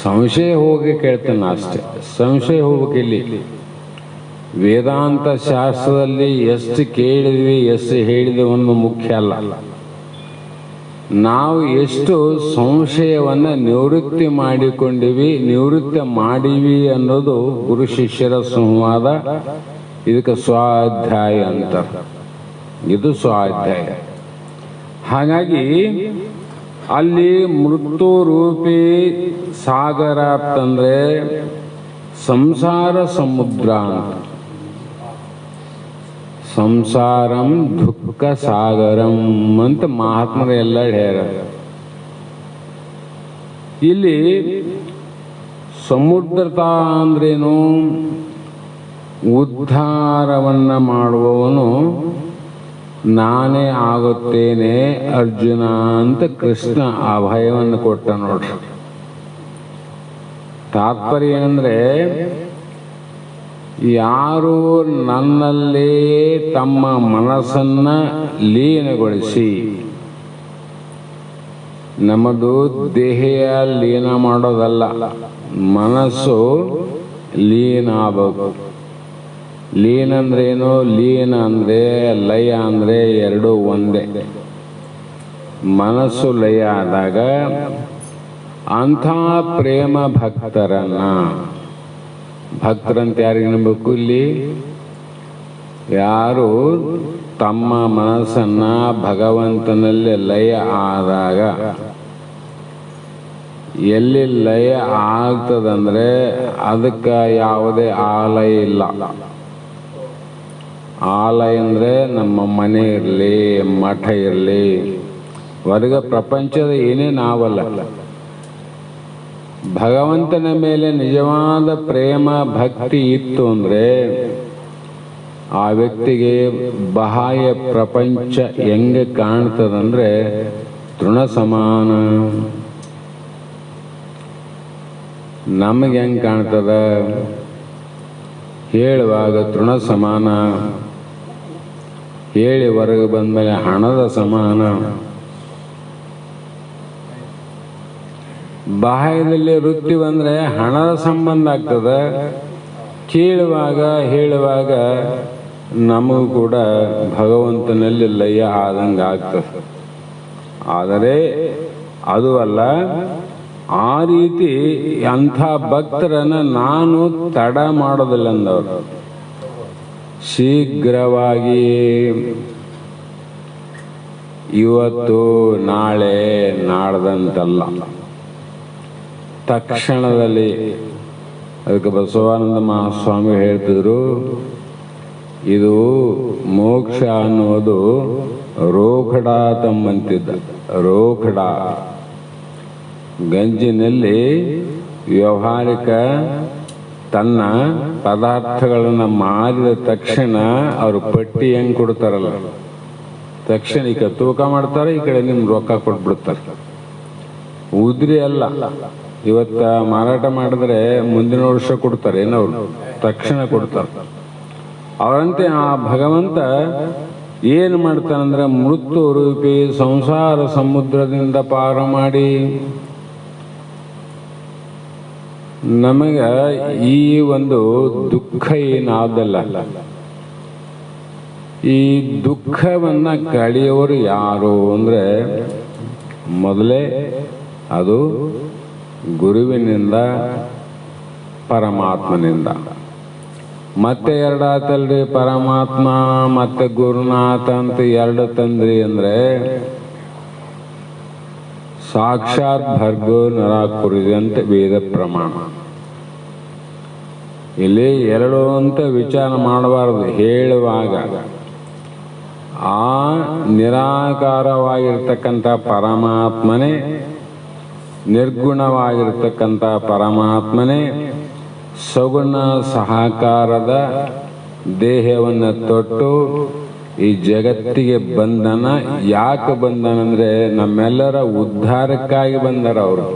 ಸಂಶಯ ಹೋಗಿ ಕೇಳ್ತಾನೆ ಅಷ್ಟೆ. ಸಂಶಯ ಹೋಗ್ಬೇಕಿಲ್ಲಿ. ವೇದಾಂತ ಶಾಸ್ತ್ರದಲ್ಲಿ ಎಷ್ಟು ಕೇಳಿದ್ವಿ, ಎಷ್ಟು ಹೇಳಿದ್ವಿ ಒಂದು ಮುಖ್ಯ ಅಲ್ಲ. ನಾವು ಎಷ್ಟು ಸಂಶಯವನ್ನು ನಿವೃತ್ತಿ ಮಾಡಿಕೊಂಡಿವಿ, ನಿವೃತ್ತಿ ಮಾಡಿವಿ ಅನ್ನೋದು ಗುರು ಶಿಷ್ಯರ ಸಂವಾದ. ಇದಕ್ಕೆ ಸ್ವಾಧ್ಯಾಯ ಅಂತ. ಇದು ಸ್ವಾಧ್ಯಾಯ. ಹಾಗಾಗಿ ಅಲ್ಲಿ ಮೃತ್ಯು ರೂಪಿ ಸಾಗರ ಅಂತಂದ್ರೆ ಸಂಸಾರ ಸಮುದ್ರ ಅಂತ. ಸಂಸಾರಂ ದುಃಖ ಸಾಗರಂ ಅಂತ ಮಹಾತ್ಮರು ಎಲ್ಲ ಹೇಳ್ಯಾರ. ಇಲ್ಲಿ ಸಮುದ್ರತ ಅಂದ್ರೇನು? ಉದ್ಧಾರವನ್ನ ಮಾಡುವವನು ನಾನೇ ಆಗುತ್ತೇನೆ ಅರ್ಜುನ ಅಂತ ಕೃಷ್ಣ ಅಭಯವನ್ನು ಕೊಟ್ಟ ನೋಡ್ರಿ. ತಾತ್ಪರ್ಯ ಏನಂದ್ರೆ ಯಾರು ನನ್ನಲ್ಲೇ ತಮ್ಮ ಮನಸ್ಸನ್ನ ಲೀನಗೊಳಿಸಿ, ನಮ್ಮದು ದೇಹ ಲೀನ ಮಾಡೋದಲ್ಲ, ಮನಸ್ಸು ಲೀನ ಆಗಬೇಕು. ಲೀನ ಅಂದ್ರೇನು? ಲೀನ ಅಂದ್ರೆ ಲಯ ಅಂದ್ರೆ ಎರಡು ಒಂದೇ. ಮನಸ್ಸು ಲಯ ಆದಾಗ ಅಂಥ ಪ್ರೇಮ ಭಕ್ತರನ್ನ, ಭಕ್ತರಂತ ಯಾರಿಗೆ ನಂಬಬೇಕು? ಇಲ್ಲಿ ಯಾರು ತಮ್ಮ ಮನಸ್ಸನ್ನ ಭಗವಂತನಲ್ಲಿ ಲಯ ಆದಾಗ, ಎಲ್ಲಿ ಲಯ ಆಗ್ತದಂದ್ರೆ ಅದಕ್ಕೆ ಯಾವುದೇ ಆಲಯ ಇಲ್ಲ. ಆಲಯ ಅಂದರೆ ನಮ್ಮ ಮನೆ ಇರಲಿ, ಮಠ ಇರಲಿ, ಹೊರಗ ಪ್ರಪಂಚದ ಏನೇ ನಾವಲ್ಲ. ಭಗವಂತನ ಮೇಲೆ ನಿಜವಾದ ಪ್ರೇಮ ಭಕ್ತಿ ಇತ್ತು ಅಂದರೆ ಆ ವ್ಯಕ್ತಿಗೆ ಬಾಹ್ಯ ಪ್ರಪಂಚ ಹೆಂಗೆ ಕಾಣ್ತದಂದ್ರೆ ತೃಣ ಸಮಾನ. ನಮಗೆ ಹೆಂಗೆ ಕಾಣ್ತದ? ಹೇಳುವಾಗ ತೃಣ ಸಮಾನ, ಹೇಳಿ ಹೊರಗೆ ಬಂದಮೇಲೆ ಹಣದ ಸಮಾನ. ಬಾಹ್ಯದಲ್ಲಿ ವೃತ್ತಿ ಬಂದರೆ ಹಣದ ಸಂಬಂಧ ಆಗ್ತದೆ. ಕೇಳುವಾಗ ಹೇಳುವಾಗ ನಮಗೂ ಕೂಡ ಭಗವಂತನಲ್ಲಿ ಲಯ ಆದಂಗೆ ಆಗ್ತದೆ. ಆದರೆ ಅದು ಅಲ್ಲ, ಆ ರೀತಿ ಅಂಥ ಭಕ್ತರನ್ನು ನಾನು ತಡ ಮಾಡೋದಿಲ್ಲ ಅಂದವರು. ಶೀಘ್ರವಾಗಿ ಇವತ್ತು ನಾಳೆ ನಾಡ್ದಂತಲ್ಲ, ತಕ್ಷಣದಲ್ಲಿ. ಅದಕ್ಕೆ ಬಸವಾನಂದ ಮಹಾಸ್ವಾಮಿ ಹೇಳ್ತಿದ್ರು, ಇದು ಮೋಕ್ಷ ಅನ್ನೋದು ರೋಖಡ ತಮ್ಮಂತಿದ್ದ. ರೋಖಡ ಗಂಜಿನಲ್ಲಿ ವ್ಯವಹಾರಿಕ ತನ್ನ ಪದಾರ್ಥಗಳನ್ನು ಮಾರಿದ ತಕ್ಷಣ ಅವರು ಪಟ್ಟಿ ಹೆಂಗೆ ಕೊಡ್ತಾರಲ್ಲ, ತಕ್ಷಣ ಈ ಕಡೆ ತೂಕ ಮಾಡ್ತಾರೆ, ಈ ಕಡೆ ನಿಮ್ಗೆ ರೊಕ್ಕ ಕೊಟ್ಬಿಡ್ತಾರೆ. ಉದ್ರಿ ಅಲ್ಲ, ಇವತ್ತ ಮಾರಾಟ ಮಾಡಿದ್ರೆ ಮುಂದಿನ ವರ್ಷ ಕೊಡ್ತಾರೆ ಏನವ್ರು, ತಕ್ಷಣ ಕೊಡ್ತಾರೆ. ಅವರಂತೆ ಆ ಭಗವಂತ ಏನು ಮಾಡ್ತಾನಂದ್ರೆ ಮೃತ್ಯು ರೂಪಿ ಸಂಸಾರ ಸಮುದ್ರದಿಂದ ಪಾರ ಮಾಡಿ ನಮಗೆ ಈ ಒಂದು ದುಃಖ ಏನಾದಲ್ಲ, ಈ ದುಃಖವನ್ನ ಕಳೆಯೋರು ಯಾರು ಅಂದ್ರೆ ಮೊದಲೇ ಅದು ಗುರುವಿನಿಂದ, ಪರಮಾತ್ಮನಿಂದ. ಮತ್ತೆ ಎರಡಾತಲ್ರಿ, ಪರಮಾತ್ಮ ಮತ್ತೆ ಗುರುನಾಥ ಅಂತ ಎರಡು ತಂದ್ರಿ ಅಂದ್ರೆ ಸಾಕ್ಷಾತ್ ಭರ್ಗೋ ನರಾಕುರಿದೆ ಅಂತ ವೇದ ಪ್ರಮಾಣ. ಇಲ್ಲಿ ಎರಡು ಅಂತ ವಿಚಾರ ಮಾಡಬಾರದು. ಹೇಳುವಾಗ ಆ ನಿರಾಕಾರವಾಗಿರ್ತಕ್ಕಂಥ ಪರಮಾತ್ಮನೇ, ನಿರ್ಗುಣವಾಗಿರ್ತಕ್ಕಂಥ ಪರಮಾತ್ಮನೇ ಸಗುಣ ಸಹಕಾರದ ದೇಹವನ್ನು ತೊಟ್ಟು ಈ ಜಗತ್ತಿಗೆ ಬಂದನ. ಯಾಕೆ ಬಂದನಂದ್ರೆ ನಮ್ಮೆಲ್ಲರ ಉದ್ಧಾರಕ್ಕಾಗಿ ಬಂದರ ಅವರು.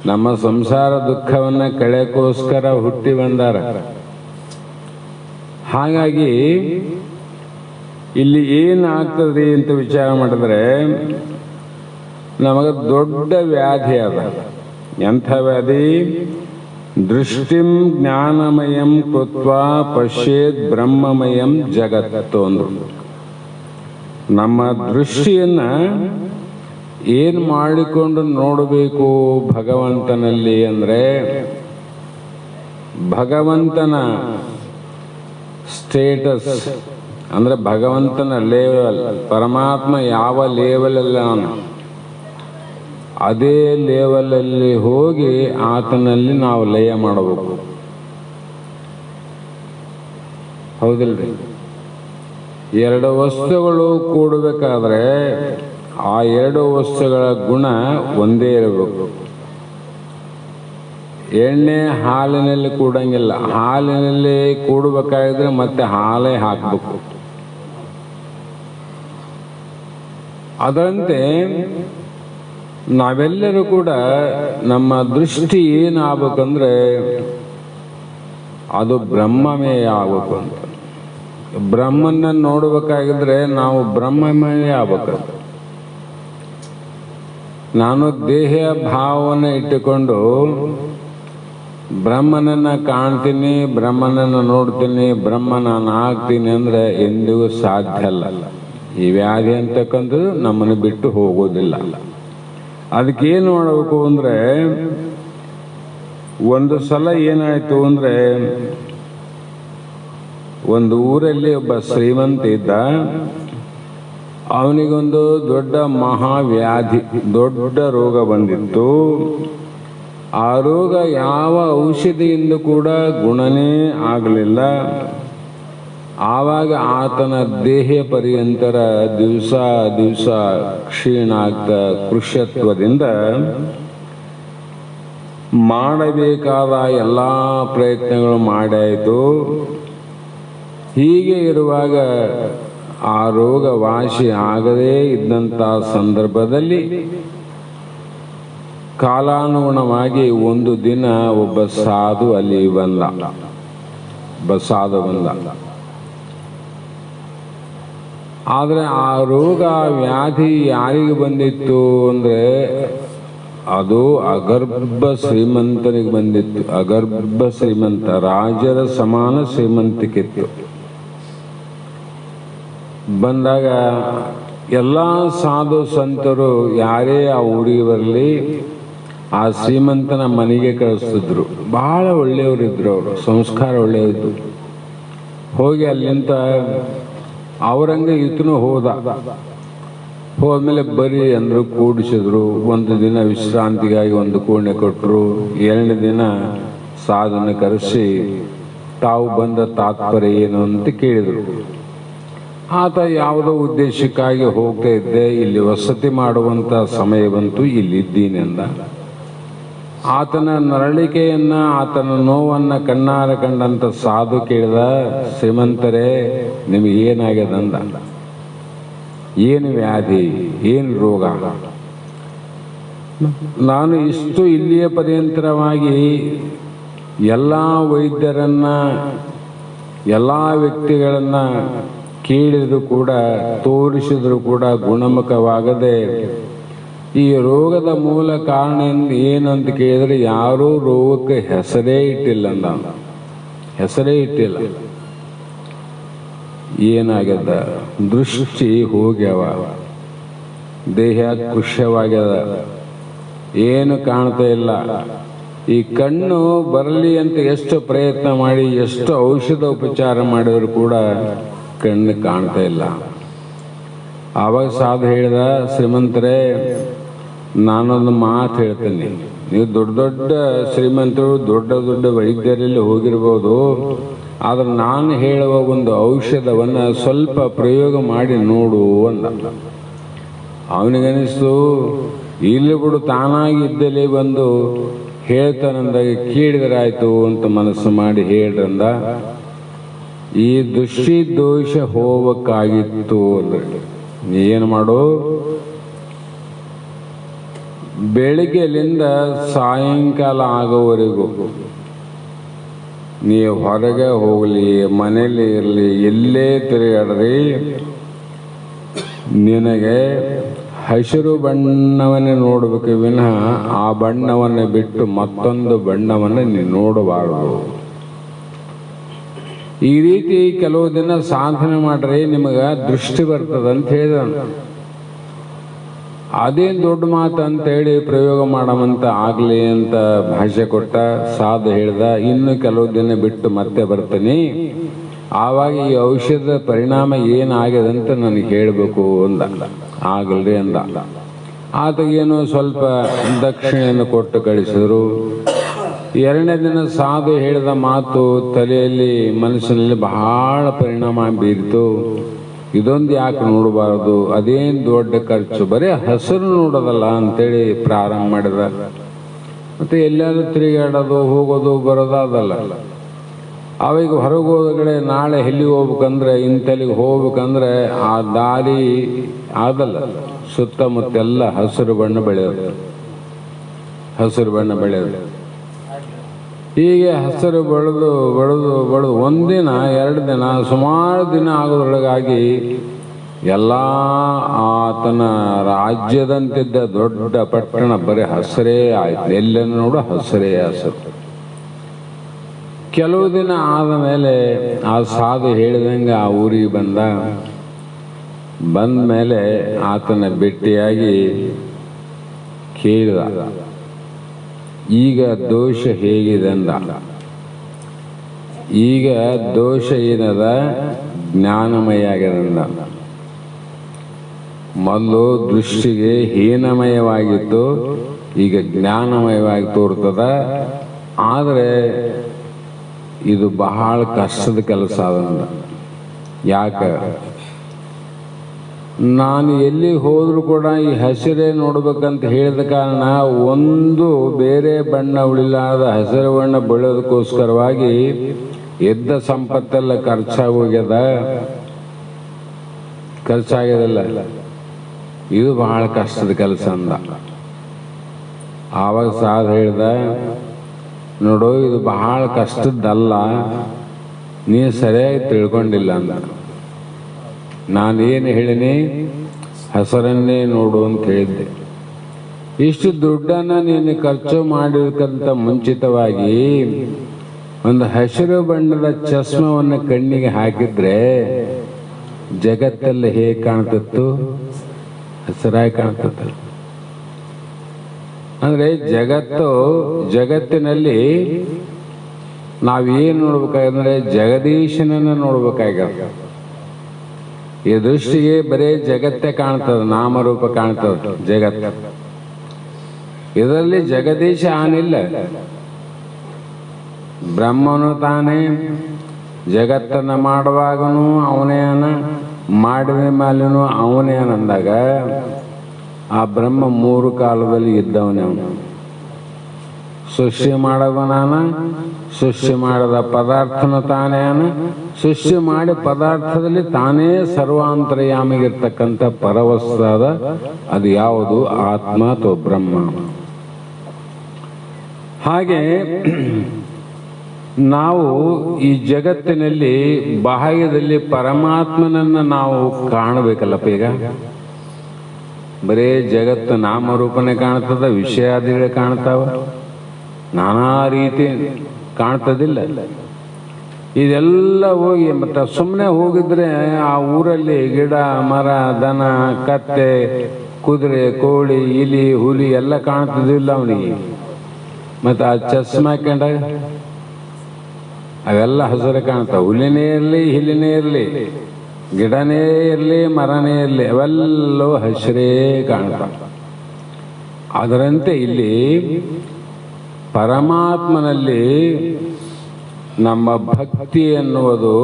ನಮ್ಮ ಸಂಸಾರ ದುಃಖವನ್ನ ಕಳೆಯೋಕ್ಕೋಸ್ಕರ ಹುಟ್ಟಿ ಬಂದಾರ. ಹಾಗಾಗಿ ಇಲ್ಲಿ ಏನಾಗ್ತದ್ರಿ ಅಂತ ವಿಚಾರ ಮಾಡಿದ್ರೆ ನಮಗೆ ದೊಡ್ಡ ವ್ಯಾಧಿ ಅದ. ಎಂಥ ವ್ಯಾಧಿ? ದೃಷ್ಟಿಂ ಜ್ಞಾನಮಯಂ ಕೃತ್ವಾ ಪಶ್ಯೇತ್ ಬ್ರಹ್ಮಮಯಂ ಜಗತ್ತು ಅಂದ್ರು. ನಮ್ಮ ದೃಷ್ಟಿಯನ್ನ ಏನು ಮಾಡಿಕೊಂಡು ನೋಡಬೇಕು ಭಗವಂತನಲ್ಲಿ ಅಂದ್ರೆ ಭಗವಂತನ ಸ್ಟೇಟಸ್ ಅಂದ್ರೆ ಭಗವಂತನ ಲೇವಲ್, ಪರಮಾತ್ಮ ಯಾವ ಲೇವಲ್ ಅಲ್ಲ ಅದೇ ಲೇವಲಲ್ಲಿ ಹೋಗಿ ಆತನಲ್ಲಿ ನಾವು ಲಯ ಮಾಡಬೇಕು. ಹೌದಿಲ್ರಿ? ಎರಡು ವಸ್ತುಗಳು ಕೂಡಬೇಕಾದ್ರೆ ಆ ಎರಡು ವಸ್ತುಗಳ ಗುಣ ಒಂದೇ ಇರಬೇಕು. ಎಣ್ಣೆ ಹಾಲಿನಲ್ಲಿ ಕೂಡಂಗಿಲ್ಲ. ಹಾಲಿನಲ್ಲಿ ಕೂಡಬೇಕಾಗಿದ್ರೆ ಮತ್ತೆ ಹಾಲೇ ಹಾಕಬೇಕು. ಅದರಂತೆ ನಾವೆಲ್ಲರೂ ಕೂಡ ನಮ್ಮ ದೃಷ್ಟಿ ಏನಾಗಬೇಕಂದ್ರೆ ಅದು ಬ್ರಹ್ಮಮಯ ಆಗಬೇಕು ಅಂತ. ಬ್ರಹ್ಮನ್ನ ನೋಡಬೇಕಾಗಿದ್ರೆ ನಾವು ಬ್ರಹ್ಮಮಯ ಆಗಬೇಕು. ನಾನು ದೇಹ ಭಾವನೆ ಇಟ್ಟುಕೊಂಡು ಬ್ರಹ್ಮನನ್ನ ಕಾಣ್ತೀನಿ, ಬ್ರಹ್ಮನನ್ನ ನೋಡ್ತೀನಿ, ಬ್ರಹ್ಮ ನಾನು ಆಗ್ತೀನಿ ಅಂದ್ರೆ ಎಂದಿಗೂ ಸಾಧ್ಯ ಅಲ್ಲ. ಈ ವ್ಯಾಧಿ ಅಂತಕ್ಕಂಥದ್ದು ನಮ್ಮನ್ನು ಬಿಟ್ಟು ಹೋಗೋದಿಲ್ಲ. ಅದಕ್ಕೇನು ಮಾಡಬೇಕು ಅಂದ್ರೆ ಒಂದು ಸಲ ಏನಾಯ್ತು ಅಂದ್ರೆ ಒಂದು ಊರಲ್ಲಿ ಒಬ್ಬ ಶ್ರೀಮಂತ ಇದ್ದ. ಅವನಿಗೊಂದು ದೊಡ್ಡ ಮಹಾವ್ಯಾಧಿ, ದೊಡ್ಡ ರೋಗ ಬಂದಿತ್ತು. ಆ ರೋಗ ಯಾವ ಔಷಧಿಯಿಂದ ಕೂಡ ಗುಣನೇ ಆಗಲಿಲ್ಲ. ಆವಾಗ ಆತನ ದೇಹ ಪರ್ಯಂತರ ದಿವಸ ದಿವಸ ಕ್ಷೀಣ ಆಗ್ತಾ ಕೃಶತ್ವದಿಂದ ಮಾಡಬೇಕಾದ ಎಲ್ಲ ಪ್ರಯತ್ನಗಳು ಮಾಡಾಯಿತು. ಹೀಗೆ ಇರುವಾಗ ಆ ರೋಗ ವಾಸಿ ಆಗದೇ ಇದ್ದಂಥ ಸಂದರ್ಭದಲ್ಲಿ ಕಾಲಾನುಗುಣವಾಗಿ ಒಂದು ದಿನ ಒಬ್ಬ ಸಾಧು ಅಲ್ಲಿ ಬಂದ. ಆದರೆ ಆ ರೋಗ ವ್ಯಾಧಿ ಯಾರಿಗೆ ಬಂದಿತ್ತು ಅಂದ್ರೆ ಅದು ಅಗರ್ಭ ಶ್ರೀಮಂತನಿಗೆ ಬಂದಿತ್ತು. ಅಗರ್ಭ ಶ್ರೀಮಂತ, ರಾಜರ ಸಮಾನ ಶ್ರೀಮಂತಿಕಿತ್ತು. ಬಂದಾಗ ಎಲ್ಲ ಸಾಧು ಸಂತರು ಯಾರೇ ಆ ಊರಿಗೆ ಬರಲಿ ಆ ಶ್ರೀಮಂತನ ಮನೆಗೆ ಕಳಿಸ್ತಿದ್ರು. ಬಹಳ ಒಳ್ಳೆಯವರಿದ್ರು ಅವರು, ಸಂಸ್ಕಾರ ಒಳ್ಳೆಯದು. ಹೋಗಿ ಅಲ್ಲಿಂದ ಅವರಂಗೆ ಈತನು ಹೋದ್ಮೇಲೆ ಬರೀ ಅಂದ್ರು, ಕೂಡಿಸಿದ್ರು. ಒಂದು ದಿನ ವಿಶ್ರಾಂತಿಗಾಗಿ ಒಂದು ಕೋಣೆ ಕೊಟ್ಟರು. ಎರಡನೇ ದಿನ ಸಾಧನ ಕರೆಸಿ ತಾವು ಬಂದ ತಾತ್ಪರ್ಯ ಏನು ಅಂತ ಕೇಳಿದರು. ಆತ ಯಾವುದೋ ಉದ್ದೇಶಕ್ಕಾಗಿ ಹೋಗ್ತಾ ಇದ್ದೆ, ಇಲ್ಲಿ ವಸತಿ ಮಾಡುವಂತ ಸಮಯ ಬಂತು, ಇಲ್ಲಿದ್ದೀನಿ ಅಂದ. ಆತನ ನರಳಿಕೆಯನ್ನ, ಆತನ ನೋವನ್ನ ಕಣ್ಣಾರ ಕಂಡಂತ ಸಾಧು ಕೇಳಿದ, ಶ್ರೀಮಂತರೇ ನಿಮಗೆ ಏನಾಗ್ಯದಂದ. ಏನು ವ್ಯಾಧಿ, ಏನು ರೋಗ. ನಾನು ಇಷ್ಟು ಇಲ್ಲಿಯ ಪರ್ಯಂತರವಾಗಿ ಎಲ್ಲ ವೈದ್ಯರನ್ನ, ಎಲ್ಲ ವ್ಯಕ್ತಿಗಳನ್ನ ಕೇಳಿದರೂ ಕೂಡ, ತೋರಿಸಿದರೂ ಕೂಡ ಗುಣಮುಖವಾಗದೆ ಈ ರೋಗದ ಮೂಲ ಕಾರಣ ಏನು ಅಂತ ಕೇಳಿದ್ರೆ ಯಾರೂ ರೋಗಕ್ಕೆ ಹೆಸರೇ ಇಟ್ಟಿಲ್ಲ. ನಾನು ಹೆಸರೇ ಇಟ್ಟಿಲ್ಲ. ಏನಾಗ್ಯದ? ದೃಷ್ಟಿ ಹೋಗ್ಯವ, ದೇಹ ಕುಶವಾಗ್ಯದ, ಏನು ಕಾಣ್ತಾ ಇಲ್ಲ. ಈ ಕಣ್ಣು ಬರಲಿ ಅಂತ ಎಷ್ಟು ಪ್ರಯತ್ನ ಮಾಡಿ, ಎಷ್ಟು ಔಷಧ ಉಪಚಾರ ಮಾಡಿದ್ರು ಕೂಡ ಕಣ್ಣು ಕಾಣ್ತಾ ಇಲ್ಲ. ಆವಾಗ ಸಾಧು ಹೇಳಿದ, ಶ್ರೀಮಂತರೇ, ನಾನೊಂದು ಮಾತು ಹೇಳ್ತೇನೆ. ನೀವು ದೊಡ್ಡ ದೊಡ್ಡ ಶ್ರೀಮಂತರು, ದೊಡ್ಡ ದೊಡ್ಡ ವೈದ್ಯರಲ್ಲಿ ಹೋಗಿರ್ಬೋದು, ಆದ್ರೆ ನಾನು ಹೇಳುವ ಒಂದು ಔಷಧವನ್ನು ಸ್ವಲ್ಪ ಪ್ರಯೋಗ ಮಾಡಿ ನೋಡು ಅಂದ. ಅವನಿಗನಿಸ್ತು, ಇಲ್ಲಿ ಬಿಡು, ತಾನಾಗಿ ಇದ್ದಲ್ಲಿ ಬಂದು ಹೇಳ್ತಾನಂದಾಗ ಕೇಳಿದ್ರಾಯ್ತು ಅಂತ ಮನಸ್ಸು ಮಾಡಿ ಹೇಳ್ರಂದ. ಈ ದೃಷ್ಟಿ ದೋಷ ಹೋಗಕ್ಕಾಗಿತ್ತು ಅಂದ್ರೆ ಏನು ಮಾಡು, ಬೆಳಿಗ್ಗೆಲಿಂದ ಸಾಯಂಕಾಲ ಆಗೋವರೆಗೂ ನೀವು ಹೊರಗೆ ಹೋಗಲಿ, ಮನೇಲಿ ಇರಲಿ, ಎಲ್ಲೇ ತಿರುಗಾಡ್ರಿ, ನಿನಗೆ ಹಸಿರು ಬಣ್ಣವನ್ನೇ ನೋಡಬೇಕು ವಿನಃ ಆ ಬಣ್ಣವನ್ನು ಬಿಟ್ಟು ಮತ್ತೊಂದು ಬಣ್ಣವನ್ನು ನೀನು ನೋಡಬಾರದು. ಈ ರೀತಿ ಕೆಲವು ದಿನ ಸಾಧನೆ ಮಾಡ್ರಿ, ನಿಮಗೆ ದೃಷ್ಟಿ ಬರ್ತದೆ ಅಂತ ಹೇಳಿದ. ಅದೇನು ದೊಡ್ಡ ಮಾತು ಅಂತೇಳಿ ಪ್ರಯೋಗ ಮಾಡಮಂತ ಆಗಲಿ ಅಂತ ಭಾಷೆ ಕೊಟ್ಟ. ಸಾಧು ಹೇಳ್ದ, ಇನ್ನು ಕೆಲವು ದಿನ ಬಿಟ್ಟು ಮತ್ತೆ ಬರ್ತೀನಿ, ಆವಾಗ ಈ ಔಷಧದ ಪರಿಣಾಮ ಏನಾಗಿದೆ ಅಂತ ನನಗೆ ಹೇಳಬೇಕು ಅಂದ. ಆಗಲ್ರಿ ಅಂದ. ಆತಗೇನು ಸ್ವಲ್ಪ ದಕ್ಷಿಣೆಯನ್ನು ಕೊಟ್ಟು ಕಳಿಸಿದ್ರು. ಎರಡನೇ ದಿನ ಸಾಧು ಹೇಳಿದ ಮಾತು ತಲೆಯಲ್ಲಿ, ಮನಸ್ಸಿನಲ್ಲಿ ಬಹಳ ಪರಿಣಾಮ ಬೀರಿತು. ಇದೊಂದು ಯಾಕೆ ನೋಡಬಾರದು, ಅದೇನು ದೊಡ್ಡ ಖರ್ಚು, ಬರೀ ಹಸಿರು ನೋಡೋದಲ್ಲ ಅಂತೇಳಿ ಪ್ರಾರಂಭ ಮಾಡಿದ. ಮತ್ತೆ ಎಲ್ಲಾದ್ರೂ ತಿರುಗಾಡೋದು, ಹೋಗೋದು, ಬರೋದು ಅದಲ್ಲ. ಅವಾಗ ಹೊರಗೆ ಹೋದ ಕಡೆ ನಾಳೆ ಎಲ್ಲಿಗೆ ಹೋಗ್ಬೇಕಂದ್ರೆ, ಇಂತಲ್ಲಿಗೆ ಹೋಗ್ಬೇಕಂದ್ರೆ ಆ ದಾರಿ ಅದಲ್ಲ, ಸುತ್ತಮುತ್ತೆಲ್ಲ ಹಸಿರು ಬಣ್ಣ ಬೆಳೆಯೋದು, ಹಸಿರು ಬಣ್ಣ ಬೆಳೆಯೋದು. ಹೀಗೆ ಹಸಿರು ಬೆಳೆದು ಬೆಳೆದು ಬೆಳೆದು ಒಂದಿನ, ಎರಡು ದಿನ, ಸುಮಾರು ದಿನ ಆಗೋದ್ರೊಳಗಾಗಿ ಎಲ್ಲ ಆತನ ರಾಜ್ಯದಂತಿದ್ದ ದೊಡ್ಡ ಪಟ್ಟಣ ಬರೀ ಹಸಿರೇ ಆಯ್ತು. ಎಲ್ಲೆನ್ನು ನೋಡು ಹಸಿರೇ ಹಸಿರು. ಕೆಲವು ದಿನ ಆದ ಮೇಲೆ ಆ ಸಾಧು ಹೇಳಿದಂಗೆ ಆ ಊರಿಗೆ ಬಂದ ಮೇಲೆ ಆತನ ಭೇಟಿಯಾಗಿ ಕೇಳಿದ, ಈಗ ದೋಷ ಹೇಗಿದೆ ಅಂದ. ಈಗ ದೋಷ ಏನದ, ಜ್ಞಾನಮಯ ಆಗ್ಯದಂದ. ಮೊದಲು ದೃಷ್ಟಿಗೆ ಹೀನಮಯವಾಗಿತ್ತು, ಈಗ ಜ್ಞಾನಮಯವಾಗಿ ತೋರ್ತದ. ಆದರೆ ಇದು ಬಹಳ ಕಷ್ಟದ ಕೆಲಸ ಅದಂದ. ಯಾಕೆ? ನಾನು ಎಲ್ಲಿ ಹೋದರೂ ಕೂಡ ಈ ಹಸಿರೇ ನೋಡ್ಬೇಕಂತ ಹೇಳಿದ ಕಾರಣ ಒಂದು ಬೇರೆ ಬಣ್ಣ ಉಳಿಲಾದ ಹಸಿರು ಬಣ್ಣ ಬೆಳೆಯೋದಕ್ಕೋಸ್ಕರವಾಗಿ ಎದ್ದ ಸಂಪತ್ತೆಲ್ಲ ಖರ್ಚಾಗ್ಯದಲ್ಲ. ಇದು ಬಹಳ ಕಷ್ಟದ ಕೆಲಸ ಅಂದ. ಆವಾಗ ಸಾಧು ಹೇಳ್ದ, ನೋಡು, ಇದು ಬಹಳ ಕಷ್ಟದ್ದಲ್ಲ, ನೀ ಸರಿಯಾಗಿ ತಿಳ್ಕೊಂಡಿಲ್ಲ ಅಂದ. ನಾನೇನು ಹೇಳಿನಿ, ಹಸರನ್ನೇ ನೋಡು ಅಂತ ಹೇಳಿದ್ದೆ. ಇಷ್ಟು ದುಡ್ಡನ್ನು ನೀನು ಖರ್ಚು ಮಾಡಿರ್ಕಂತ ಮುಂಚಿತವಾಗಿ ಒಂದು ಹಸಿರು ಬಣ್ಣದ ಚಸ್ಮವನ್ನು ಕಣ್ಣಿಗೆ ಹಾಕಿದ್ರೆ ಜಗತ್ತೆಲ್ಲ ಹೇಗೆ ಕಾಣ್ತಿತ್ತು? ಹಸಿರಾಗಿ ಕಾಣ್ತಿತ್ತು. ಅಂದ್ರೆ ಜಗತ್ತಿನಲ್ಲಿ ನಾವೇನು ನೋಡ್ಬೇಕಾಗಂದ್ರೆ ಜಗದೀಶನನ್ನು ನೋಡ್ಬೇಕಾಗ್ಯದ. ಈ ದೃಷ್ಟಿಗೆ ಬರೇ ಜಗತ್ತೇ ಕಾಣ್ತದ, ನಾಮರೂಪ ಕಾಣ್ತದ ಜಗತ್ತು. ಇದರಲ್ಲಿ ಜಗದೀಶ ಆನಿಲ್ಲ. ಬ್ರಹ್ಮನು ತಾನೇ, ಜಗತ್ತನ್ನು ಮಾಡುವಾಗನು ಅವನೇ ಅನ, ಮಾಡಿದ ಮೇಲೂ ಅವನೇ ಅಂದಾಗ ಆ ಬ್ರಹ್ಮ ಮೂರು ಕಾಲದಲ್ಲಿ ಇದ್ದವನೇ. ಅವನು ಸೃಷ್ಟಿ ಮಾಡವನಾನ, ಸೃಷ್ಟಿ ಮಾಡಿದ ಪದಾರ್ಥನ ತಾನೇ ಸೃಷ್ಟಿ ಮಾಡಿ ಪದಾರ್ಥದಲ್ಲಿ ತಾನೇ ಸರ್ವಾಂತರ್ಯಾಮಿಗಿರ್ತಕ್ಕಂಥ ಪರವಸ್ತಾದ ಅದು ಯಾವುದು? ಆತ್ಮ ಅಥವಾ ಬ್ರಹ್ಮ. ಹಾಗೆ ನಾವು ಈ ಜಗತ್ತಿನಲ್ಲಿ ಬಾಹ್ಯದಲ್ಲಿ ಪರಮಾತ್ಮನನ್ನು ನಾವು ಕಾಣಬೇಕಲ್ಲಪ್ಪ. ಈಗ ಬರೇ ಜಗತ್ತು ನಾಮರೂಪನೆ ಕಾಣ್ತದ, ವಿಷಯಾದಿಗಳು ಕಾಣ್ತಾವ, ನಾನಾ ರೀತಿ ಕಾಣ್ತದಿಲ್ಲ. ಇದೆಲ್ಲ ಹೋಗಿ ಮತ್ತೆ ಸುಮ್ಮನೆ ಹೋಗಿದ್ರೆ ಆ ಊರಲ್ಲಿ ಗಿಡ ಮರ ದನ ಕತ್ತೆ ಕುದುರೆ ಕೋಳಿ ಇಲಿ ಹುಲಿ ಎಲ್ಲ ಕಾಣ್ತದಿಲ್ಲ ಅವನಿಗೆ. ಮತ್ತು ಆ ಚಸ್ಮಾ ಹಾಕೊಂಡಾಗ ಅವೆಲ್ಲ ಹಸಿರು ಕಾಣ್ತಾವೆ. ಹುಲಿನೇ ಇರಲಿ ಹಿಲಿನೇ ಇರಲಿ ಗಿಡನೇ ಇರಲಿ ಮರನೇ ಇರಲಿ ಅವೆಲ್ಲವೂ ಹಸಿರೇ ಕಾಣ್ತಾವೆ. ಅದರಂತೆ ಇಲ್ಲಿ ಪರಮಾತ್ಮನಲ್ಲಿ ನಮ್ಮ ಭಕ್ತಿ ಎನ್ನುವುದು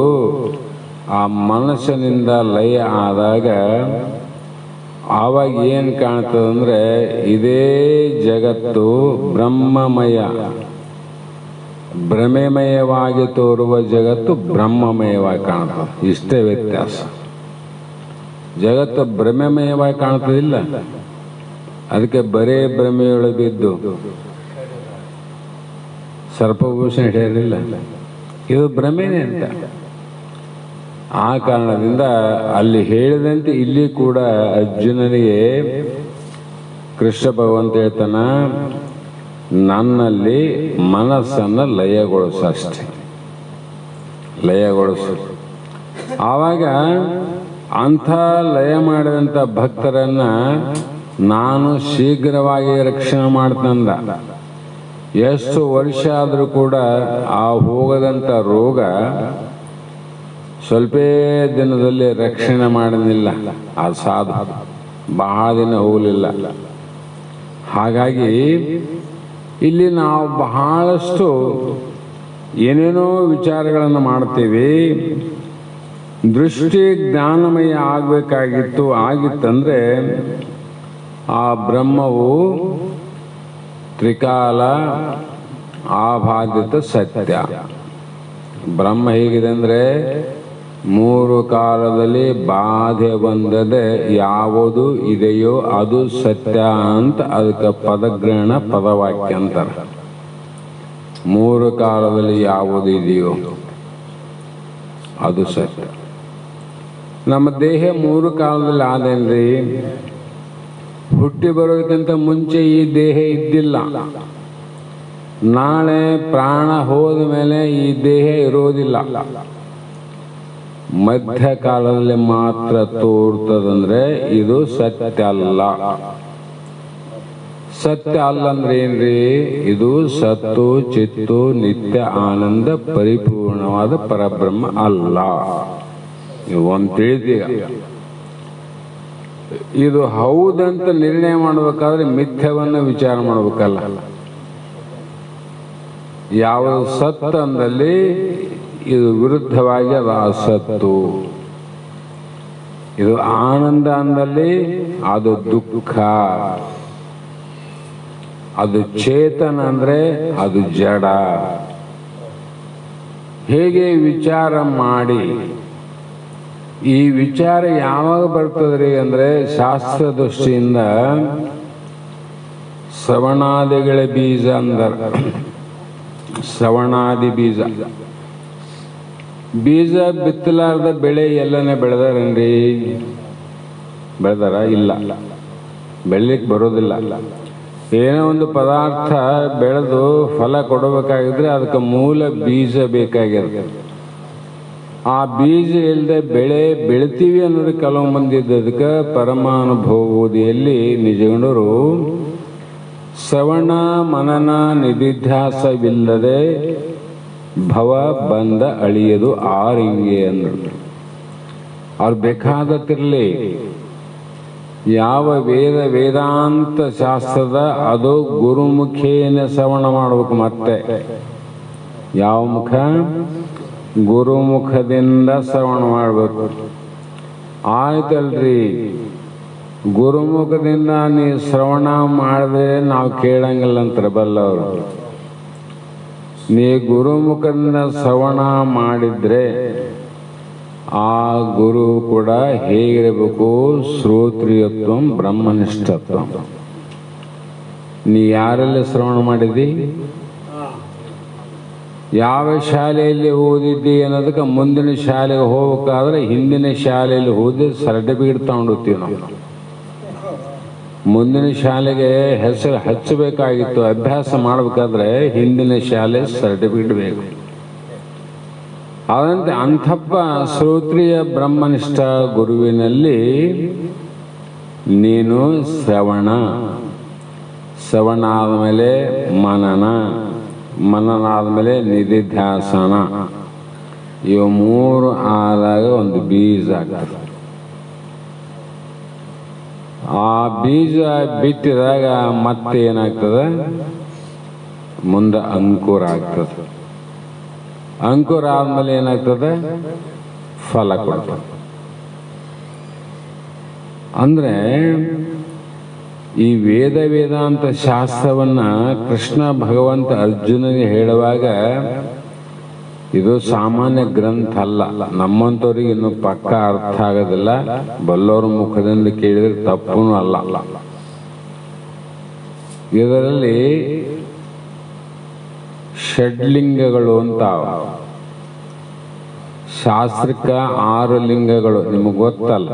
ಆ ಮನಸ್ಸಿನಿಂದ ಲಯ ಆದಾಗ ಆವಾಗ ಏನು ಕಾಣ್ತದಂದ್ರೆ ಇದೇ ಜಗತ್ತು ಬ್ರಹ್ಮಮಯ, ಭ್ರಮೆಮಯವಾಗಿ ತೋರುವ ಜಗತ್ತು ಬ್ರಹ್ಮಮಯವಾಗಿ ಕಾಣ್ತದೆ. ಇಷ್ಟೇ ವ್ಯತ್ಯಾಸ. ಜಗತ್ತು ಭ್ರಮೆಮಯವಾಗಿ ಕಾಣ್ತದಿಲ್ಲ, ಅದಕ್ಕೆ ಬರೇ ಭ್ರಮೆಯೊಳಗೆ ಬಿದ್ದು ಸರ್ಪಭೂಷಣ ಹೇಳಿಲ್ಲ, ಇದು ಭ್ರಮೆನೇ ಅಂತ. ಆ ಕಾರಣದಿಂದ ಅಲ್ಲಿ ಹೇಳಿದಂತೆ ಇಲ್ಲಿ ಕೂಡ ಅರ್ಜುನನಿಗೆ ಕೃಷ್ಣ ಭಗವಂತ ಹೇಳ್ತಾನ, ನನ್ನಲ್ಲಿ ಮನಸ್ಸನ್ನು ಲಯಗೊಳಿಸಷ್ಟೆ, ಲಯಗೊಳಿಸು. ಆವಾಗ ಅಂಥ ಲಯ ಮಾಡಿದಂಥ ಭಕ್ತರನ್ನ ನಾನು ಶೀಘ್ರವಾಗಿ ರಕ್ಷಣೆ ಮಾಡ್ತಂದ. ಎಷ್ಟು ವರ್ಷ ಆದರೂ ಕೂಡ ಆ ಹೋಗದಂಥ ರೋಗ ಸ್ವಲ್ಪ ದಿನದಲ್ಲಿ ರಕ್ಷಣೆ ಮಾಡಲಿಲ್ಲ. ಆ ಸಾಧು ಬಹಳ ದಿನ ಹೋಗಲಿಲ್ಲ. ಹಾಗಾಗಿ ಇಲ್ಲಿ ನಾವು ಬಹಳಷ್ಟು ಏನೇನೋ ವಿಚಾರಗಳನ್ನು ಮಾಡ್ತೀವಿ. ದೃಷ್ಟಿ ಜ್ಞಾನಮಯ ಆಗಬೇಕಾಗಿತ್ತು. ಆಗಿತ್ತಂದ್ರೆ ಆ ಬ್ರಹ್ಮವು ತ್ರಿಕಾಲ ಆಬಾಧಿತ ಸತ್ಯ. ಬ್ರಹ್ಮ ಹೇಗಿದೆ ಅಂದರೆ 3 ಕಾಲದಲ್ಲಿ ಬಾಧೆ ಬಂದದೆ ಯಾವುದು ಇದೆಯೋ ಅದು ಸತ್ಯ ಅಂತ ಅದಕ್ಕೆ ಪದಗ್ರಹಣ ಪದವಾಕ್ಯ ಅಂತಾರೆ. 3 ಕಾಲದಲ್ಲಿ ಯಾವುದು ಇದೆಯೋ ಅದು ಸತ್ಯ. ನಮ್ಮ ದೇಹ 3 ಕಾಲದಲ್ಲಿ ಆದೇನ್ರಿ. ಹುಟ್ಟಿ ಬರೋದಕ್ಕಿಂತ ಮುಂಚೆ ಈ ದೇಹ ಇದ್ದಿಲ್ಲ. ನಾಳೆ ಪ್ರಾಣ ಹೋದ ಮೇಲೆ ಈ ದೇಹ ಇರೋದಿಲ್ಲ. ಮಧ್ಯಕಾಲದಲ್ಲಿ ಮಾತ್ರ ತೋರ್ತದಂದ್ರೆ ಇದು ಸತ್ಯ ಅಲ್ಲ. ಸತ್ಯ ಅಲ್ಲ ಅಂದ್ರೆ ಏನ್ರಿ? ಇದು ಸತ್ತು ಚಿತ್ತು ನಿತ್ಯ ಆನಂದ ಪರಿಪೂರ್ಣವಾದ ಪರಬ್ರಹ್ಮ ಅಲ್ಲ. ನೀವು ಒಂದು ತಿಳಿದೀಗ. ಇದು ಹೌದಂತ ನಿರ್ಣಯ ಮಾಡಬೇಕಾದ್ರೆ ಮಿಥ್ಯವನ್ನು ವಿಚಾರ ಮಾಡಬೇಕಲ್ಲ. ಯಾವುದು ಸತ್ ಅಂದಲ್ಲಿ ಇದು ವಿರುದ್ಧವಾಗಿ ಅದು ಅಸತ್ತು. ಇದು ಆನಂದ ಅಂದಲ್ಲಿ ಅದು ದುಃಖ. ಅದು ಚೇತನ ಅಂದ್ರೆ ಅದು ಜಡ. ಹೇಗೆ ವಿಚಾರ ಮಾಡಿ ಈ ವಿಚಾರ ಯಾವಾಗ ಬರ್ತದ್ರಿ ಅಂದ್ರೆ ಶಾಸ್ತ್ರ ದೃಷ್ಟಿಯಿಂದ ಶ್ರವಣಾದಿಗಳ ಬೀಜ ಅಂದರ. ಶ್ರವಣಾದಿ ಬೀಜ ಬೀಜ ಬಿತ್ತಲಾರ್ದ ಬೆಳೆ ಎಲ್ಲನೇ ಬೆಳೆದಾರನ್ರಿ? ಬೆಳೆದಾರ? ಇಲ್ಲ, ಬೆಳಿಲಿಕ್ಕೆ ಬರೋದಿಲ್ಲ. ಏನೋ ಒಂದು ಪದಾರ್ಥ ಬೆಳೆದು ಫಲ ಕೊಡಬೇಕಾಗಿದ್ರೆ ಅದಕ್ಕೆ ಮೂಲ ಬೀಜ ಬೇಕಾಗಿರುತ್ತೆ. ಆ ಬೀಜ ಇಲ್ಲದೆ ಬೆಳೆ ಬೆಳಿತೀವಿ ಅನ್ನೋದು ಕೆಲವು ಮಂದಿ ಇದ್ದದಕ್ಕೆ ಪರಮಾನುಭವೋದಿಯಲ್ಲಿ ನಿಜಗಂಡರು ಶ್ರವಣ ಮನನ ನಿಧಿಧ್ಯಾಸವಿಲ್ಲದೆ ಭವ ಬಂದ ಅಳಿಯದು ಆರಿಂಗೆ ಅಂದರು. ಅವ್ರು ಬೇಕಾದತ್ತಿರಲಿ ಯಾವ ವೇದಾಂತ ಶಾಸ್ತ್ರದ ಅದು ಗುರುಮುಖೇನ ಶ್ರವಣ ಮಾಡಬೇಕು. ಮತ್ತೆ ಯಾವ ಮುಖ? ಗುರುಮುಖದಿಂದ ಶ್ರವಣ ಮಾಡಬೇಕು. ಆಯ್ತಲ್ರಿ, ಗುರುಮುಖದಿಂದ ನೀವು ಶ್ರವಣ ಮಾಡಿದ್ರೆ ನಾವು ಕೇಳಂಗಿಲ್ಲ ಅಂತಾರೆ ಬಲ್ಲವರು. ನೀ ಗುರುಮುಖದಿಂದ ಶ್ರವಣ ಮಾಡಿದ್ರೆ ಆ ಗುರು ಕೂಡ ಹೇಗಿರಬೇಕು? ಶ್ರೋತ್ರಿಯತ್ವ ಬ್ರಹ್ಮನಿಷ್ಠತ್ವ. ನೀ ಯಾರಲ್ಲಿ ಶ್ರವಣ ಮಾಡಿದಿ, ಯಾವ ಶಾಲೆಯಲ್ಲಿ ಓದಿದ್ದಿ ಅನ್ನೋದಕ್ಕೆ ಮುಂದಿನ ಶಾಲೆಗೆ ಹೋಗ್ಬೇಕಾದ್ರೆ ಹಿಂದಿನ ಶಾಲೆಯಲ್ಲಿ ಓದಿ ಸರ್ಟಿಫಿಕೇಟ್ ತಗೊಂಡೋಗ್ತೀವಿ ನಾವು. ಮುಂದಿನ ಶಾಲೆಗೆ ಹೆಸರು ಹಚ್ಚಬೇಕಾಗಿತ್ತು, ಅಭ್ಯಾಸ ಮಾಡಬೇಕಾದ್ರೆ ಹಿಂದಿನ ಶಾಲೆ ಸರ್ಟಿಫಿಕೇಟ್ ಬೇಕು. ಅದಂತೆ ಅಂಥಪ್ಪ ಶ್ರೋತ್ರಿಯ ಬ್ರಹ್ಮನಿಷ್ಠ ಗುರುವಿನಲ್ಲಿ ನೀನು ಶ್ರವಣ ಆದಮೇಲೆ ಮನನ ಆದಮೇಲೆ ನಿಧಿಧ್ಯಾಸನ, ಇವು ಮೂರು ಆದಾಗ ಒಂದು ಬೀಜ ಆಗ್ತದೆ. ಆ ಬೀಜ ಬಿತ್ತಿದಾಗ ಮತ್ತೆ ಏನಾಗ್ತದೆ? ಮುಂದೆ ಅಂಕುರ ಆಗ್ತದೆ. ಅಂಕುರ ಆದ್ಮೇಲೆ ಏನಾಗ್ತದೆ? ಫಲ ಕೊಡ್ತದೆ. ಅಂದ್ರೆ ಈ ವೇದಾಂತ ಶಾಸ್ತ್ರವನ್ನ ಕೃಷ್ಣ ಭಗವಂತ ಅರ್ಜುನನಿಗೆ ಹೇಳುವಾಗ ಇದು ಸಾಮಾನ್ಯ ಗ್ರಂಥ ಅಲ್ಲ. ನಮ್ಮಂಥವ್ರಿಗೆ ಇನ್ನು ಪಕ್ಕ ಅರ್ಥ ಆಗೋದಿಲ್ಲ, ಬಲ್ಲೋರ ಮುಖದಿಂದ ಕೇಳಿದ್ರೆ ತಪ್ಪೂ ಅಲ್ಲ. ಇದರಲ್ಲಿ ಷಡ್ಲಿಂಗಗಳು ಅಂತ, ಶಾಸ್ತ್ರಕ್ಕೆ 6 ಲಿಂಗಗಳು ನಿಮಗೆ ಗೊತ್ತಲ್ಲ.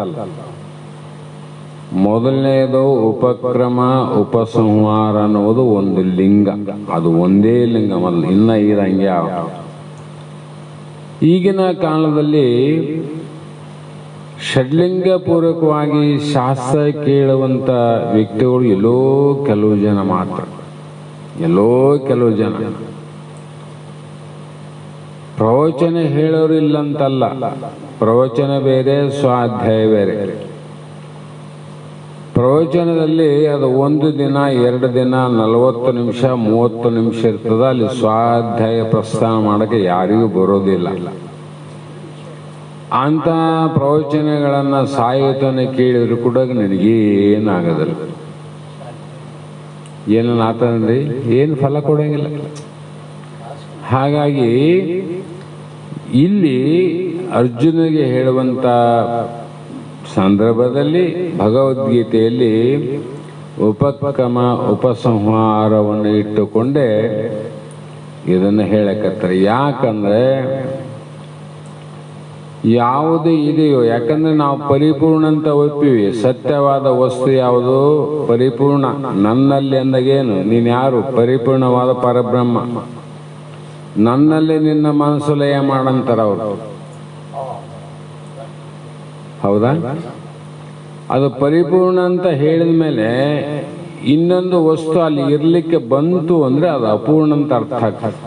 ಮೊದಲನೇದು ಉಪಕ್ರಮ ಉಪಸಂಹಾರ ಅನ್ನುವುದು ಒಂದು ಲಿಂಗ, ಅದು ಒಂದೇ ಲಿಂಗ. ಮೊದಲು ಇನ್ನ ಹಂಗೆ ಈಗಿನ ಕಾಲದಲ್ಲಿ ಷಡ್ಲಿಂಗ ಪೂರ್ವಕವಾಗಿ ಶಾಸ್ತ್ರ ಕೇಳುವಂತ ವ್ಯಕ್ತಿಗಳು ಎಲ್ಲೋ ಕೆಲವು ಜನ ಮಾತ್ರ, ಎಲ್ಲೋ ಕೆಲವು ಜನ. ಪ್ರವಚನ ಹೇಳೋರು ಇಲ್ಲಂತಲ್ಲ, ಪ್ರವಚನ ಬೇರೆ, ಸ್ವಾಧ್ಯಾಯ ಬೇರೆ. ಪ್ರವಚನದಲ್ಲಿ ಅದು 1 ದಿನ 2 ದಿನ 40 ನಿಮಿಷ 30 ನಿಮಿಷ ಇರ್ತದ. ಅಲ್ಲಿ ಸ್ವಾಧ್ಯಾಯ ಪ್ರಸ್ಥಾನ ಮಾಡಕ್ಕೆ ಯಾರಿಗೂ ಬರೋದಿಲ್ಲ. ಅಂತ ಪ್ರವಚನಗಳನ್ನ ಸಾಯುತನ ಕೇಳಿದ್ರು ಕೂಡ ನನಗೇನಾಗೋದಿಲ್ಲ. ಏನನ್ನ ಆತಂದ್ರಿ ಏನು ಫಲ ಕೊಡಂಗಿಲ್ಲ. ಹಾಗಾಗಿ ಇಲ್ಲಿ ಅರ್ಜುನಿಗೆ ಹೇಳುವಂತ ಸಂದರ್ಭದಲ್ಲಿ ಭಗವದ್ಗೀತೆಯಲ್ಲಿ ಉಪಕ್ರಮ ಉಪಸಂಹಾರವನ್ನು ಇಟ್ಟುಕೊಂಡೇ ಇದನ್ನು ಹೇಳಕತ್ತಾರೆ. ಯಾಕಂದ್ರೆ ಯಾವುದು ಇದೆಯೋ, ಯಾಕಂದ್ರೆ ನಾವು ಪರಿಪೂರ್ಣ ಅಂತ ಒಪ್ಪಿವಿ. ಸತ್ಯವಾದ ವಸ್ತು ಯಾವುದು? ಪರಿಪೂರ್ಣ. ನನ್ನಲ್ಲಿ ಅಂದಾಗೇನು? ನೀನು ಯಾರು? ಪರಿಪೂರ್ಣವಾದ ಪರಬ್ರಹ್ಮ. ನನ್ನಲ್ಲಿ ನಿನ್ನ ಮನಸ್ಸು ಲಯ ಮಾಡಂತಾರ ಅವರು. ಹೌದಾ? ಅದು ಪರಿಪೂರ್ಣ ಅಂತ ಹೇಳಿದ ಮೇಲೆ ಇನ್ನೊಂದು ವಸ್ತು ಅಲ್ಲಿ ಇರ್ಲಿಕ್ಕೆ ಬಂತು ಅಂದ್ರೆ ಅದು ಅಪೂರ್ಣ ಅಂತ ಅರ್ಥ ಆಗ್ತದೆ.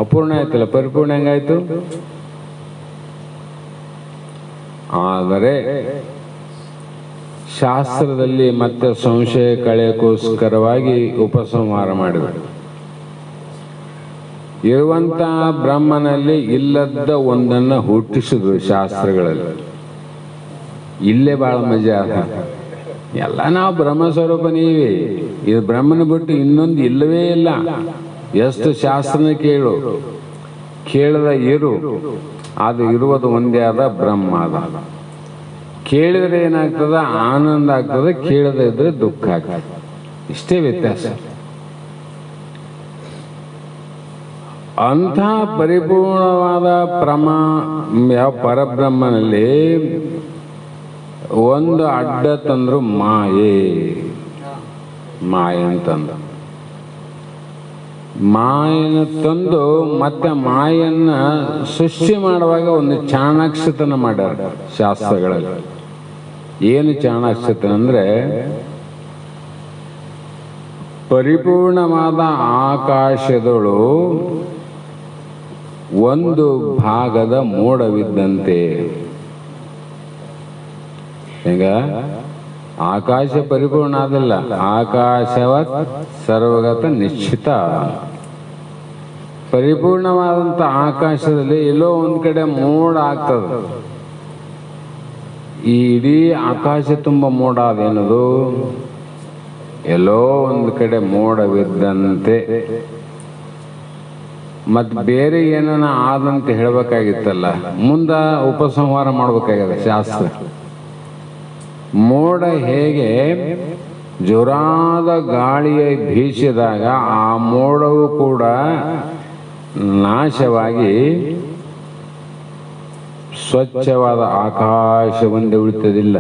ಅಪೂರ್ಣ ಆಯ್ತಲ್ಲ, ಪರಿಪೂರ್ಣ ಹೆಂಗಾಯ್ತು? ಆದರೆ ಶಾಸ್ತ್ರದಲ್ಲಿ ಮತ್ತೆ ಸಂಶಯ ಕಳೆಯಕ್ಕೋಸ್ಕರವಾಗಿ ಉಪಸಂಹಾರ ಮಾಡಿದರು. ಇರುವಂತ ಬ್ರಹ್ಮನಲ್ಲಿ ಇಲ್ಲದ ಒಂದನ್ನು ಹುಟ್ಟಿಸಿದ್ರು ಶಾಸ್ತ್ರಗಳಲ್ಲಿ. ಇಲ್ಲೇ ಬಹಳ ಮಜಾ ಅದ. ಎಲ್ಲ ನಾವು ಬ್ರಹ್ಮ ಸ್ವರೂಪ ನೀವೇ, ಇದು ಬ್ರಹ್ಮನ ಬಿಟ್ಟು ಇನ್ನೊಂದು ಇಲ್ಲವೇ ಇಲ್ಲ. ಎಷ್ಟು ಶಾಸ್ತ್ರನ ಕೇಳದ ಇರು, ಅದು ಇರುವುದು ಒಂದೇ ಆದ ಬ್ರಹ್ಮ ಅದ. ಕೇಳಿದ್ರೆ ಏನಾಗ್ತದ? ಆನಂದ ಆಗ್ತದೆ. ಕೇಳದ ಇದ್ರೆ ದುಃಖ ಆಗ್ತದೆ. ಇಷ್ಟೇ ವ್ಯತ್ಯಾಸ. ಅಂಥ ಪರಿಪೂರ್ಣವಾದ ಪರಬ್ರಹ್ಮನಲ್ಲಿ ಒಂದು ಅಡ್ಡ ತಂದ್ರು ಮಾಯೆ ಅಂತಂದು. ಮಾಯನ ತಂದು ಮತ್ತೆ ಮಾಯನ್ನ ಸೃಷ್ಟಿ ಮಾಡುವಾಗ ಒಂದು ಚಾಣಾಕ್ಷತನ ಮಾಡ್ಯಾರ ಶಾಸ್ತ್ರಗಳಲ್ಲಿ. ಏನು ಚಾಣಾಕ್ಷತನ ಅಂದ್ರೆ, ಪರಿಪೂರ್ಣವಾದ ಆಕಾಶದಳು ಒಂದು ಭಾಗದ ಮೋಡವಿದ್ದಂತೆ. ಈಗ ಆಕಾಶ ಪರಿಪೂರ್ಣ ಆದಲ್ಲ, ಆಕಾಶವತ್ ಸರ್ವಗತ ನಿಶ್ಚಿತ. ಪರಿಪೂರ್ಣವಾದಂತ ಆಕಾಶದಲ್ಲಿ ಎಲ್ಲೋ ಒಂದ್ ಕಡೆ ಮೋಡ ಆಗ್ತದೆ. ಈ ಇಡೀ ಆಕಾಶ ತುಂಬ ಮೋಡ ಅದೇನದು? ಎಲ್ಲೋ ಒಂದು ಕಡೆ ಮೋಡವಿದ್ದಂತೆ ಮತ್ತು ಬೇರೆ ಏನನ ಆದಂತ ಹೇಳಬೇಕಾಗಿತ್ತಲ್ಲ, ಮುಂದ ಉಪಸಂಹಾರ ಮಾಡ್ಬೇಕಾಗ್ಯದ ಶಾಸ್ತ್ರ. ಮೋಡ ಹೇಗೆ ಜೋರಾದ ಗಾಳಿಯ ಬೀಸಿದಾಗ ಆ ಮೋಡವು ಕೂಡ ನಾಶವಾಗಿ ಸ್ವಚ್ಛವಾದ ಆಕಾಶವೊಂದೇ ಉಳಿತದಿಲ್ಲ.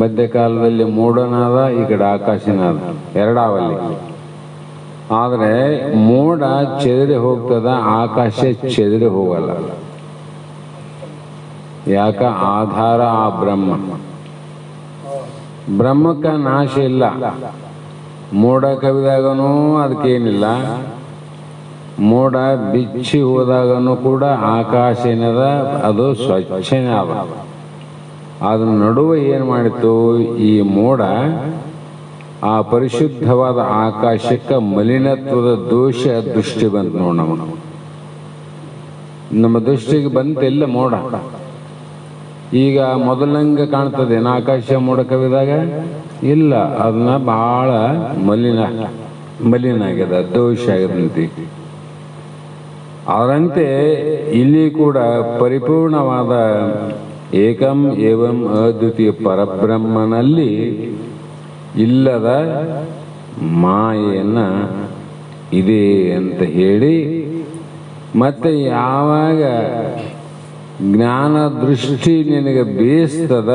ಮಧ್ಯಕಾಲದಲ್ಲಿ ಮೋಡನಾದ, ಈ ಕಡೆ ಆಕಾಶನಾದ, ಎರಡಾವಲ್ಲಿ. ಆದರೆ ಮೋಡ ಚೆದರಿ ಹೋಗ್ತದ, ಆಕಾಶ ಚೆದರಿ ಹೋಗಲ್ಲ. ಯಾಕ? ಆಧಾರ ಆ ಬ್ರಹ್ಮ. ಬ್ರಹ್ಮಕ್ಕ ನಾಶ ಇಲ್ಲ. ಮೋಡ ಕವಿದಾಗನೂ ಅದಕ್ಕೇನಿಲ್ಲ, ಮೋಡ ಬಿಚ್ಚಿ ಹೋದಾಗನೂ ಕೂಡ ಆಕಾಶ ಏನದ, ಅದು ಸ್ವಚ್ಛನೇ ಅದ. ಅದ್ರ ನಡುವೆ ಏನು ಮಾಡಿತು, ಈ ಮೋಡ ಆ ಪರಿಶುದ್ಧವಾದ ಆಕಾಶಕ್ಕೆ ಮಲಿನತ್ವದ ದೋಷ ದೃಷ್ಟಿ ಬಂತು. ನೋಡ, ನಮ್ಮ ದೃಷ್ಟಿಗೆ ಬಂತಿಲ್ಲ ಮೋಡ. ಈಗ ಮೊದಲಂಗೆ ಕಾಣ್ತದೆ ಆಕಾಶ ಮೋಡ ಕವಿದಾಗ? ಇಲ್ಲ, ಅದನ್ನ ಬಹಳ ಮಲಿನ ಆಗ್ಯದ, ದೋಷ ಆಗ್ಯದಂತೆ. ಅದರಂತೆ ಇಲ್ಲಿ ಕೂಡ ಪರಿಪೂರ್ಣವಾದ ಏಕಂ ಏವಂ ಅದ್ವಿತೀಯ ಪರಬ್ರಹ್ಮನಲ್ಲಿ ಇಲ್ಲದ ಮಾಯೆಯನ್ನ ಇದೆ ಅಂತ ಹೇಳಿ, ಮತ್ತೆ ಯಾವಾಗ ಜ್ಞಾನ ದೃಷ್ಟಿ ನಿನಗೆ ಬೇಯಿಸ್ತದ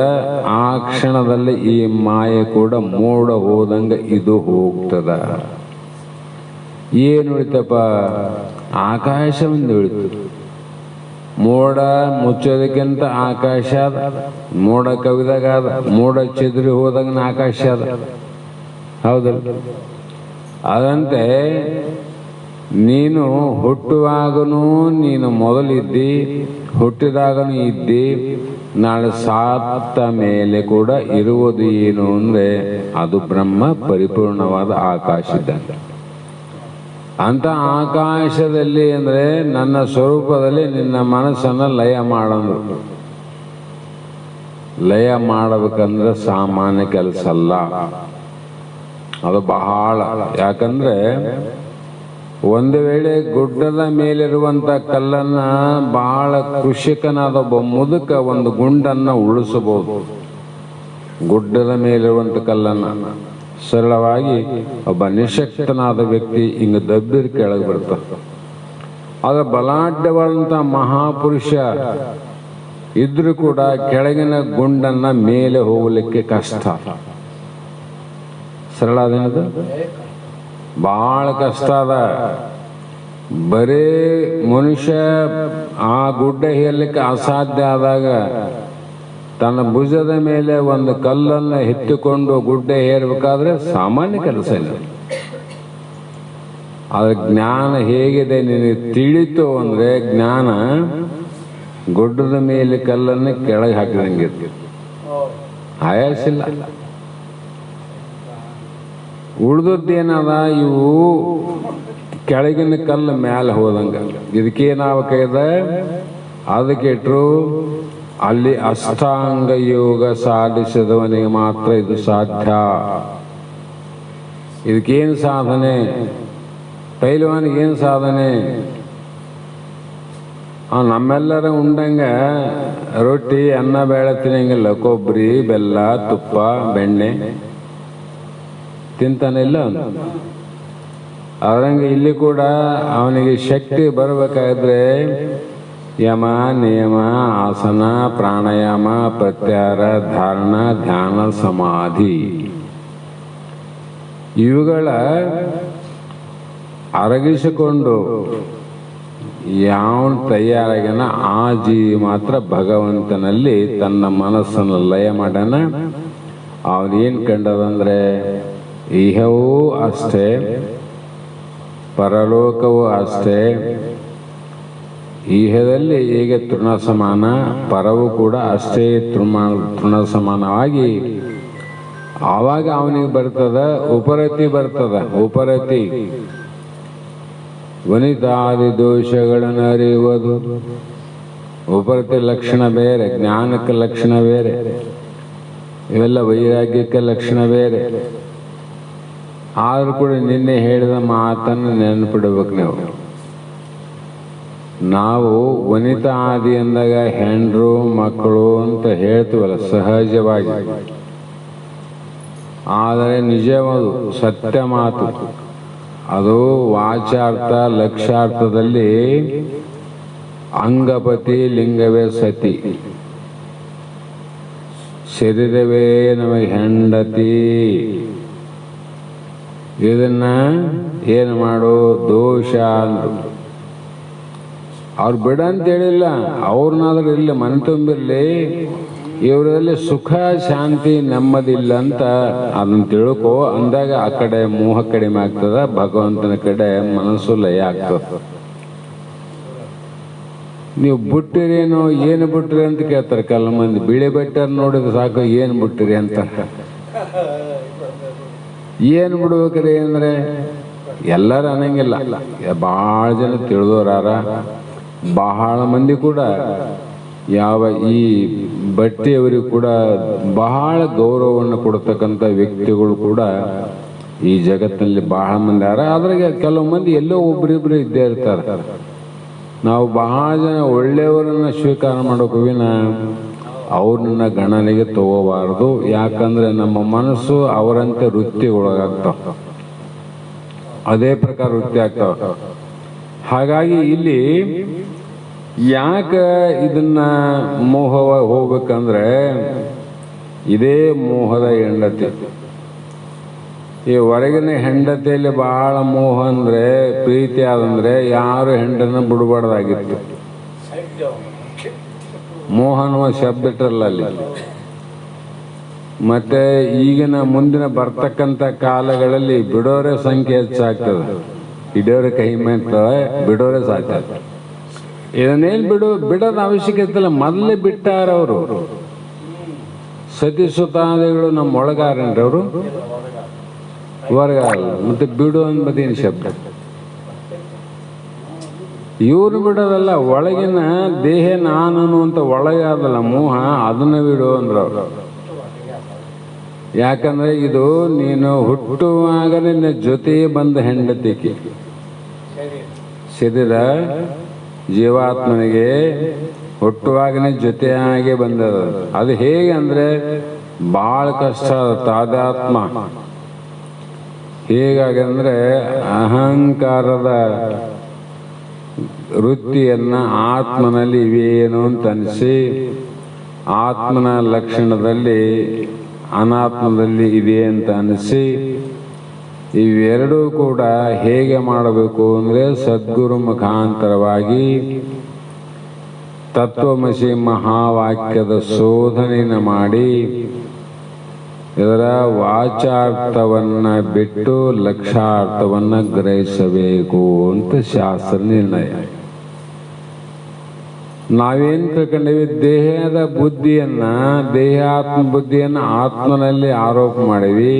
ಆ ಕ್ಷಣದಲ್ಲಿ ಈ ಮಾಯೆ ಕೂಡ ಮೋಡ ಹೋದಂಗ ಇದು ಹೋಗ್ತದ. ಏನು ಉಳಿತಪ್ಪ? ಆಕಾಶ ಒಂದು ಉಳಿತು. ಮೋಡ ಮುಚ್ಚೋದಕ್ಕಿಂತ ಆಕಾಶ ಅದ, ಮೋಡ ಕವಿದಾಗ ಅದ, ಮೋಡ ಚೆದರಿ ಹೋದಾಗ ಆಕಾಶ ಅದ. ಹೌದಲ್ಲ? ಅದಂತೆ ನೀನು ಹುಟ್ಟುವಾಗನೂ ನೀನು ಮೊದಲಿದ್ದಿ, ಹುಟ್ಟಿದಾಗನೂ ಇದ್ದಿ, ನಾಳೆ ಸಾತ್ತ ಮೇಲೆ ಕೂಡ ಇರುವುದು ಏನು ಅಂದ್ರೆ ಅದು ಬ್ರಹ್ಮ, ಪರಿಪೂರ್ಣವಾದ ಆಕಾಶ ಇದ್ದಂತೆ. ಅಂತ ಆಕಾಶದಲ್ಲಿ ಅಂದ್ರೆ ನನ್ನ ಸ್ವರೂಪದಲ್ಲಿ ನಿನ್ನ ಮನಸ್ಸನ್ನು ಲಯ ಮಾಡಂದ್ರು. ಲಯ ಮಾಡಬೇಕಂದ್ರೆ ಸಾಮಾನ್ಯ ಕೆಲಸ ಅಲ್ಲ, ಅದು ಬಹಳ. ಯಾಕಂದ್ರೆ ಒಂದು ವೇಳೆ ಗುಡ್ಡದ ಮೇಲಿರುವಂತ ಕಲ್ಲನ್ನ ಬಹಳ ಕೃಷಿಕನಾದ ಒಬ್ಬ ಮುದುಕ ಒಂದು ಗುಂಡನ್ನ ಉಳಿಸಬಹುದು. ಗುಡ್ಡದ ಮೇಲಿರುವಂತ ಕಲ್ಲನ್ನ ಸರಳವಾಗಿ ಒಬ್ಬ ನಿಶಕ್ತನಾದ ವ್ಯಕ್ತಿ ಹಿಂಗ ದಬ್ಬಿರ್ ಕೆಳಗೆ ಬರ್ತಾನೆ. ಆಗ ಬಲಾಢ್ಯವಾದಂಥ ಮಹಾಪುರುಷ ಇದ್ರೂ ಕೂಡ ಕೆಳಗಿನ ಗುಂಡನ್ನ ಮೇಲೆ ಹೋಗಲಿಕ್ಕೆ ಕಷ್ಟ. ಸರಳ ಅದೇನದು? ಬಹಳ ಕಷ್ಟ ಅದ. ಬರೇ ಮನುಷ್ಯ ಆ ಗುಡ್ಡ ಹೇಳಲಿಕ್ಕೆ ಅಸಾಧ್ಯ ಆದಾಗ ತನ್ನ ಭುಜದ ಮೇಲೆ ಒಂದು ಕಲ್ಲನ್ನು ಎತ್ತಿಕೊಂಡು ಗುಡ್ಡ ಏರ್ಬೇಕಾದ್ರೆ ಸಾಮಾನ್ಯ ಕೆಲಸ ಇಲ್ಲ. ಆದ್ರೆ ಜ್ಞಾನ ಹೇಗಿದೆ ನಿನಗೆ ತಿಳಿತು ಅಂದ್ರೆ, ಜ್ಞಾನ ಗುಡ್ಡದ ಮೇಲೆ ಕಲ್ಲನ್ನು ಕೆಳಗೆ ಹಾಕಿದಂಗೆ ಆಯಾಸಿಲ್ಲ. ಉಳ್ದದ್ದೇನದ, ಇವು ಕೆಳಗಿನ ಕಲ್ಲು ಮ್ಯಾಲೆ ಹೋದಂಗ. ಇದಕ್ಕೇನಾಗಬೇಕದ? ಅದಕ್ಕೆ ಇಟ್ರು ಅಲ್ಲಿ ಅಷ್ಟಾಂಗ ಯೋಗ ಸಾಧಿಸಿದವನಿಗೆ ಮಾತ್ರ ಇದು ಸಾಧ್ಯ. ಇದಕ್ಕೇನು ಸಾಧನೆ? ಪೈಲವಾನಿಗೇನು ಸಾಧನೆ? ನಮ್ಮೆಲ್ಲರ ಉಂಡಂಗ ರೊಟ್ಟಿ ಅನ್ನ ಬೇಳೆ ತಿನ್ನಂಗಿಲ್ಲ, ಕೊಬ್ಬರಿ ಬೆಲ್ಲ ತುಪ್ಪ ಬೆಣ್ಣೆ ತಿಂತಾನಿಲ್ಲ. ಅವರಂಗೆ ಇಲ್ಲಿ ಕೂಡ ಅವನಿಗೆ ಶಕ್ತಿ ಬರಬೇಕಾದ್ರೆ ಯಮ ನಿಯಮ ಆಸನ ಪ್ರಾಣಾಯಾಮ ಪ್ರತ್ಯಾಹಾರ ಧಾರಣ ಧ್ಯಾನ ಸಮಾಧಿ ಇವುಗಳ ಅರಗಿಸಿಕೊಂಡು ಯಾವನು ತಯಾರಾಗ್ಯಾನ ಆ ಜೀವಿ ಮಾತ್ರ ಭಗವಂತನಲ್ಲಿ ತನ್ನ ಮನಸ್ಸನ್ನು ಲಯ ಮಾಡ್ಯಾನ. ಅವನೇನು ಕಂಡದಂದ್ರೆ ಇಹವೂ ಅಷ್ಟೇ, ಪರಲೋಕವೂ ಅಷ್ಟೇ. ಈಹದಲ್ಲಿ ಹೇಗೆ ತೃಣ ಸಮಾನ, ಪರವೂ ಕೂಡ ಅಷ್ಟೇ ತೃಣ ಸಮಾನವಾಗಿ ಆವಾಗ ಅವನಿಗೆ ಬರ್ತದ ಉಪರತಿ ಬರ್ತದ. ಉಪರತಿ ವನಿತಾದಿ ದೋಷಗಳನ್ನು ಅರಿಯುವುದು. ಉಪರತಿ ಲಕ್ಷಣ ಬೇರೆ, ಜ್ಞಾನಕ್ಕೆ ಲಕ್ಷಣ ಬೇರೆ, ಇವೆಲ್ಲ ವೈರಾಗ್ಯಕ್ಕೆ ಲಕ್ಷಣ ಬೇರೆ. ಆದರೂ ಕೂಡ ನಿನ್ನೆ ಹೇಳಿದ ಮಾತನ್ನು ನೆನಪಿಡ್ಬೇಕು ನೀವು. ನಾವು ವನಿತಾ ಆದಿ ಅಂದಾಗ ಹೆಂಡ್ರು ಮಕ್ಕಳು ಅಂತ ಹೇಳ್ತೀವಲ್ಲ ಸಹಜವಾಗಿ. ಆದರೆ ನಿಜವಾದು ಸತ್ಯ ಮಾತು ಅದು ವಾಚಾರ್ಥ ಲಕ್ಷಾರ್ಥದಲ್ಲಿ ಅಂಗಪತಿ ಲಿಂಗವೇ ಸತಿ, ಶರೀರವೇ ನಮಗೆ ಹೆಂಡತಿ. ಇದನ್ನ ಏನು ಮಾಡು ದೋಷ ಅಂದ್ರು. ಅವ್ರು ಬಿಡ ಅಂತ ಹೇಳಿಲ್ಲ, ಅವ್ರನ್ನಾದ್ರೂ ಇರಲಿ ಮನೆ ತುಂಬಿರ್ಲಿ, ಇವರಲ್ಲಿ ಸುಖ ಶಾಂತಿ ನೆಮ್ಮದಿಲ್ಲ ಅಂತ ಅದನ್ನ ತಿಳ್ಕೊ ಅಂದಾಗ ಆ ಕಡೆ ಮೋಹ ಕಡಿಮೆ ಆಗ್ತದ, ಭಗವಂತನ ಕಡೆ ಮನಸ್ಸು ಲಯ ಆಗ್ತದ. ನೀವು ಬಿಟ್ಟಿರೇನೋ ಏನು ಬಿಟ್ಟಿರಿ ಅಂತ ಕೇಳ್ತಾರೆ ಕೆಲ ಮಂದಿ. ಬಿಳಿ ಬಟ್ಟೆ ನೋಡಿದ್ರೆ ಸಾಕು ಏನು ಬಿಟ್ಟಿರಿ ಅಂತ. ಏನು ಬಿಡ್ಬೇಕ್ರಿ ಅಂದ್ರೆ ಎಲ್ಲರೂ ಅನ್ನಂಗಿಲ್ಲ, ಬಹಳ ಜನ ತಿಳಿದೋರಾರ, ಬಹಳ ಮಂದಿ ಕೂಡ ಯಾವ ಈ ಬಟ್ಟೆಯವರಿಗೂ ಕೂಡ ಬಹಳ ಗೌರವವನ್ನು ಕೊಡ್ತಕ್ಕಂಥ ವ್ಯಕ್ತಿಗಳು ಕೂಡ ಈ ಜಗತ್ತಿನಲ್ಲಿ ಬಹಳ ಮಂದಿ ಯಾರ. ಅದ್ರಾಗೆ ಕೆಲವು ಮಂದಿ ಎಲ್ಲೋ ಒಬ್ರಿಬ್ರು ಇದ್ದೇ ಇರ್ತಾರೆ. ನಾವು ಬಹಳ ಜನ ಒಳ್ಳೆಯವರನ್ನ ಸ್ವೀಕಾರ ಮಾಡೋಕೆ ವಿನ ಅವ್ರನ್ನ ಗಣನೆಗೆ ತಗೋಬಾರ್ದು. ಯಾಕಂದ್ರೆ ನಮ್ಮ ಮನಸ್ಸು ಅವರಂತೆ ವೃತ್ತಿಗೊಳಗಾಗ್ತಾವ, ಅದೇ ಪ್ರಕಾರ ವೃತ್ತಿ ಆಗ್ತಾವ. ಹಾಗಾಗಿ ಇಲ್ಲಿ ಯಾಕೆ ಇದನ್ನ ಮೋಹವ ಹೋಗ್ಬೇಕಂದ್ರೆ ಇದೇ ಮೋಹದ ಹೆಂಡತಿ. ಈ ಹೊರಗಿನ ಹೆಂಡತಿಯಲ್ಲಿ ಬಹಳ ಮೋಹ ಅಂದ್ರೆ ಪ್ರೀತಿ ಆದಂದ್ರೆ ಯಾರು ಹೆಂಡನ ಬಿಡಬಾರ್ದಾಗಿತ್ತು. ಮೋಹ ಅನ್ನುವ ಶಬ್ದ ಇಟ್ಟರಲ್ಲ ಅಲ್ಲಿ. ಮತ್ತೆ ಈಗಿನ ಮುಂದಿನ ಬರ್ತಕ್ಕಂಥ ಕಾಲಗಳಲ್ಲಿ ಬಿಡೋರೆ ಸಂಖ್ಯೆ ಹೆಚ್ಚಾಗ್ತದೆ, ಹಿಡಿಯೋರೆ ಕೈ ಮೇಗ್ತವೆ, ಬಿಡೋರೆ ಸಾಧ್ಯ. ಇದನ್ನೇನು ಬಿಡೋದ ಅವಶ್ಯಕತೆ ಇಲ್ಲ, ಮೊದಲೇ ಬಿಟ್ಟಾರ ಅವರು. ಸತಿಸುತಾದಿಗಳು ನಮ್ಮ ಒಳಗಾರನ್ರಿ ಅವರು, ಹೊರಗಾರಲ್ಲ. ಮತ್ತೆ ಬಿಡು ಅಂಬದೇನು ಶಬ್ದ? ಇವ್ರು ಬಿಡೋದಲ್ಲ, ಒಳಗಿನ ದೇಹ ನಾನು ಅನ್ನುವಂಥ ಒಳಗಾದಲ್ಲ ಮೋಹ, ಅದನ್ನ ಬಿಡು ಅಂದ್ರು. ಯಾಕಂದ್ರೆ ಇದು ನೀನು ಹುಟ್ಟುವಾಗ ನಿನ್ನ ಜೊತೆ ಬಂದ ಹೆಂಡತಿಕೆ. ಶರೀರ ಜೀವಾತ್ಮನಿಗೆ ಹುಟ್ಟುವಾಗನೇ ಜೊತೆಯಾಗಿ ಬಂದದ. ಅದು ಹೇಗೆ ಅಂದ್ರೆ ಬಹಳ ಕಷ್ಟ ತಾದಾತ್ಮ. ಹೇಗಾಗಂದ್ರೆ ಅಹಂಕಾರದ ವೃತ್ತಿಯನ್ನ ಆತ್ಮನಲ್ಲಿ ಇವೇನು ಅಂತ ಅನಿಸಿ, ಆತ್ಮನ ಲಕ್ಷಣದಲ್ಲಿ ಅನಾತ್ಮದಲ್ಲಿ ಇದೆ ಅಂತ ಅನಿಸಿ, ಇವೆರಡೂ ಕೂಡ ಹೇಗೆ ಮಾಡಬೇಕು ಅಂದರೆ ಸದ್ಗುರು ಮುಖಾಂತರವಾಗಿ ತತ್ವಮಸಿ ಮಹಾವಾಕ್ಯದ ಶೋಧನೆಯನ್ನು ಮಾಡಿ ಇದರ ವಾಚಾರ್ಥವನ್ನ ಬಿಟ್ಟು ಲಕ್ಷಾರ್ಥವನ್ನ ಗ್ರಹಿಸಬೇಕು ಅಂತ ಶಾಸ್ತ್ರ ನಿರ್ಣಯ. ನಾವೇನ್ ತಿಳ್ಕೊಂಡೇವಿ? ದೇಹದ ಬುದ್ಧಿಯನ್ನ, ದೇಹಾತ್ಮ ಬುದ್ಧಿಯನ್ನ ಆತ್ಮನಲ್ಲಿ ಆರೋಪ ಮಾಡೀವಿ.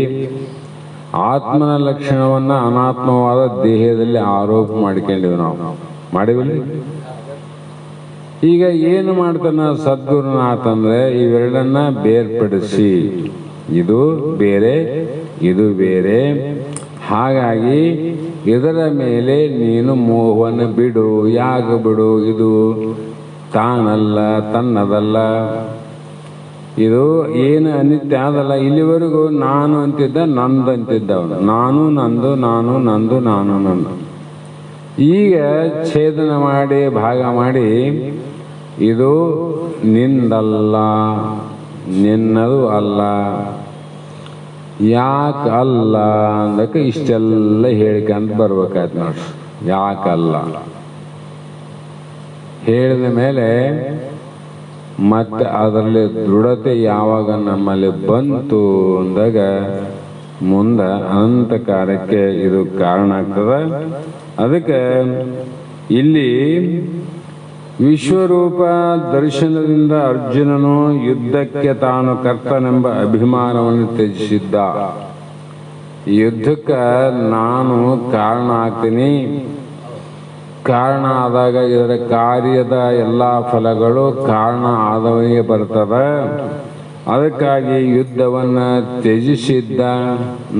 ಆತ್ಮನ ಲಕ್ಷಣವನ್ನ ಅನಾತ್ಮವಾದ ದೇಹದಲ್ಲಿ ಆರೋಪ ಮಾಡ್ಕೊಂಡಿವಿ. ನಾವು ಮಾಡಿವಿಲ್ಲ. ಈಗ ಏನು ಮಾಡ್ತಾನ ಸದ್ಗುರುನಾಥ ಅಂದ್ರೆ ಇವೆರಡನ್ನ ಬೇರ್ಪಡಿಸಿ, ಇದು ಬೇರೆ ಇದು ಬೇರೆ. ಹಾಗಾಗಿ ಇದರ ಮೇಲೆ ನೀನು ಮೋಹವನ್ನು ಬಿಡು. ಯಾಕೆ ಬಿಡು? ಇದು ತಾನಲ್ಲ, ತನ್ನದಲ್ಲ, ಇದು ಏನು ಅನಿತ್ಯ ಅದಲ್ಲ. ಇಲ್ಲಿವರೆಗೂ ನಾನು ಅಂತಿದ್ದ, ನಂದು ಅಂತಿದ್ದ ಅವನು. ನಾನು ನಂದು, ನಾನು ನಂದು, ನಾನು ನಂದು. ಈಗ ಛೇದನ ಮಾಡಿ ಭಾಗ ಮಾಡಿ ಇದು ನಿಂದಲ್ಲ, ನಿನ್ನದು ಅಲ್ಲ. ಯಾಕೆ ಅಲ್ಲ ಅಂದಕ್ಕೆ ಇಷ್ಟೆಲ್ಲ ಹೇಳಿಕಂತ ಬರ್ಬೇಕಾಯ್ತು ನೋಡ್ರಿ. ಯಾಕಲ್ಲ ಹೇಳಿದ ಮೇಲೆ ಮತ್ತೆ ಅದರಲ್ಲಿ ದೃಢತೆ ಯಾವಾಗ ನಮ್ಮಲ್ಲಿ ಬಂತು ಅಂದಾಗ ಮುಂದೆ ಅನಂತ ಕಾರ್ಯಕ್ಕೆ ಇದು ಕಾರಣ ಆಗ್ತದೆ. ಅದಕ್ಕೆ ಇಲ್ಲಿ ವಿಶ್ವರೂಪ ದರ್ಶನದಿಂದ ಅರ್ಜುನನು ಯುದ್ಧಕ್ಕೆ ತಾನು ಕರ್ತನೆಂಬ ಅಭಿಮಾನವನ್ನು ತ್ಯಜಿಸಿದ್ದ. ಯುದ್ಧಕ್ಕೆ ನಾನು ಕಾರಣ ಆಗ್ತೀನಿ, ಕಾರಣ ಆದಾಗ ಇದರ ಕಾರ್ಯದ ಎಲ್ಲ ಫಲಗಳು ಕಾರಣ ಆದವನಿಗೆ ಬರ್ತದೆ. ಅದಕ್ಕಾಗಿ ಯುದ್ಧವನ್ನ ತ್ಯಜಿಸಿದ್ದ,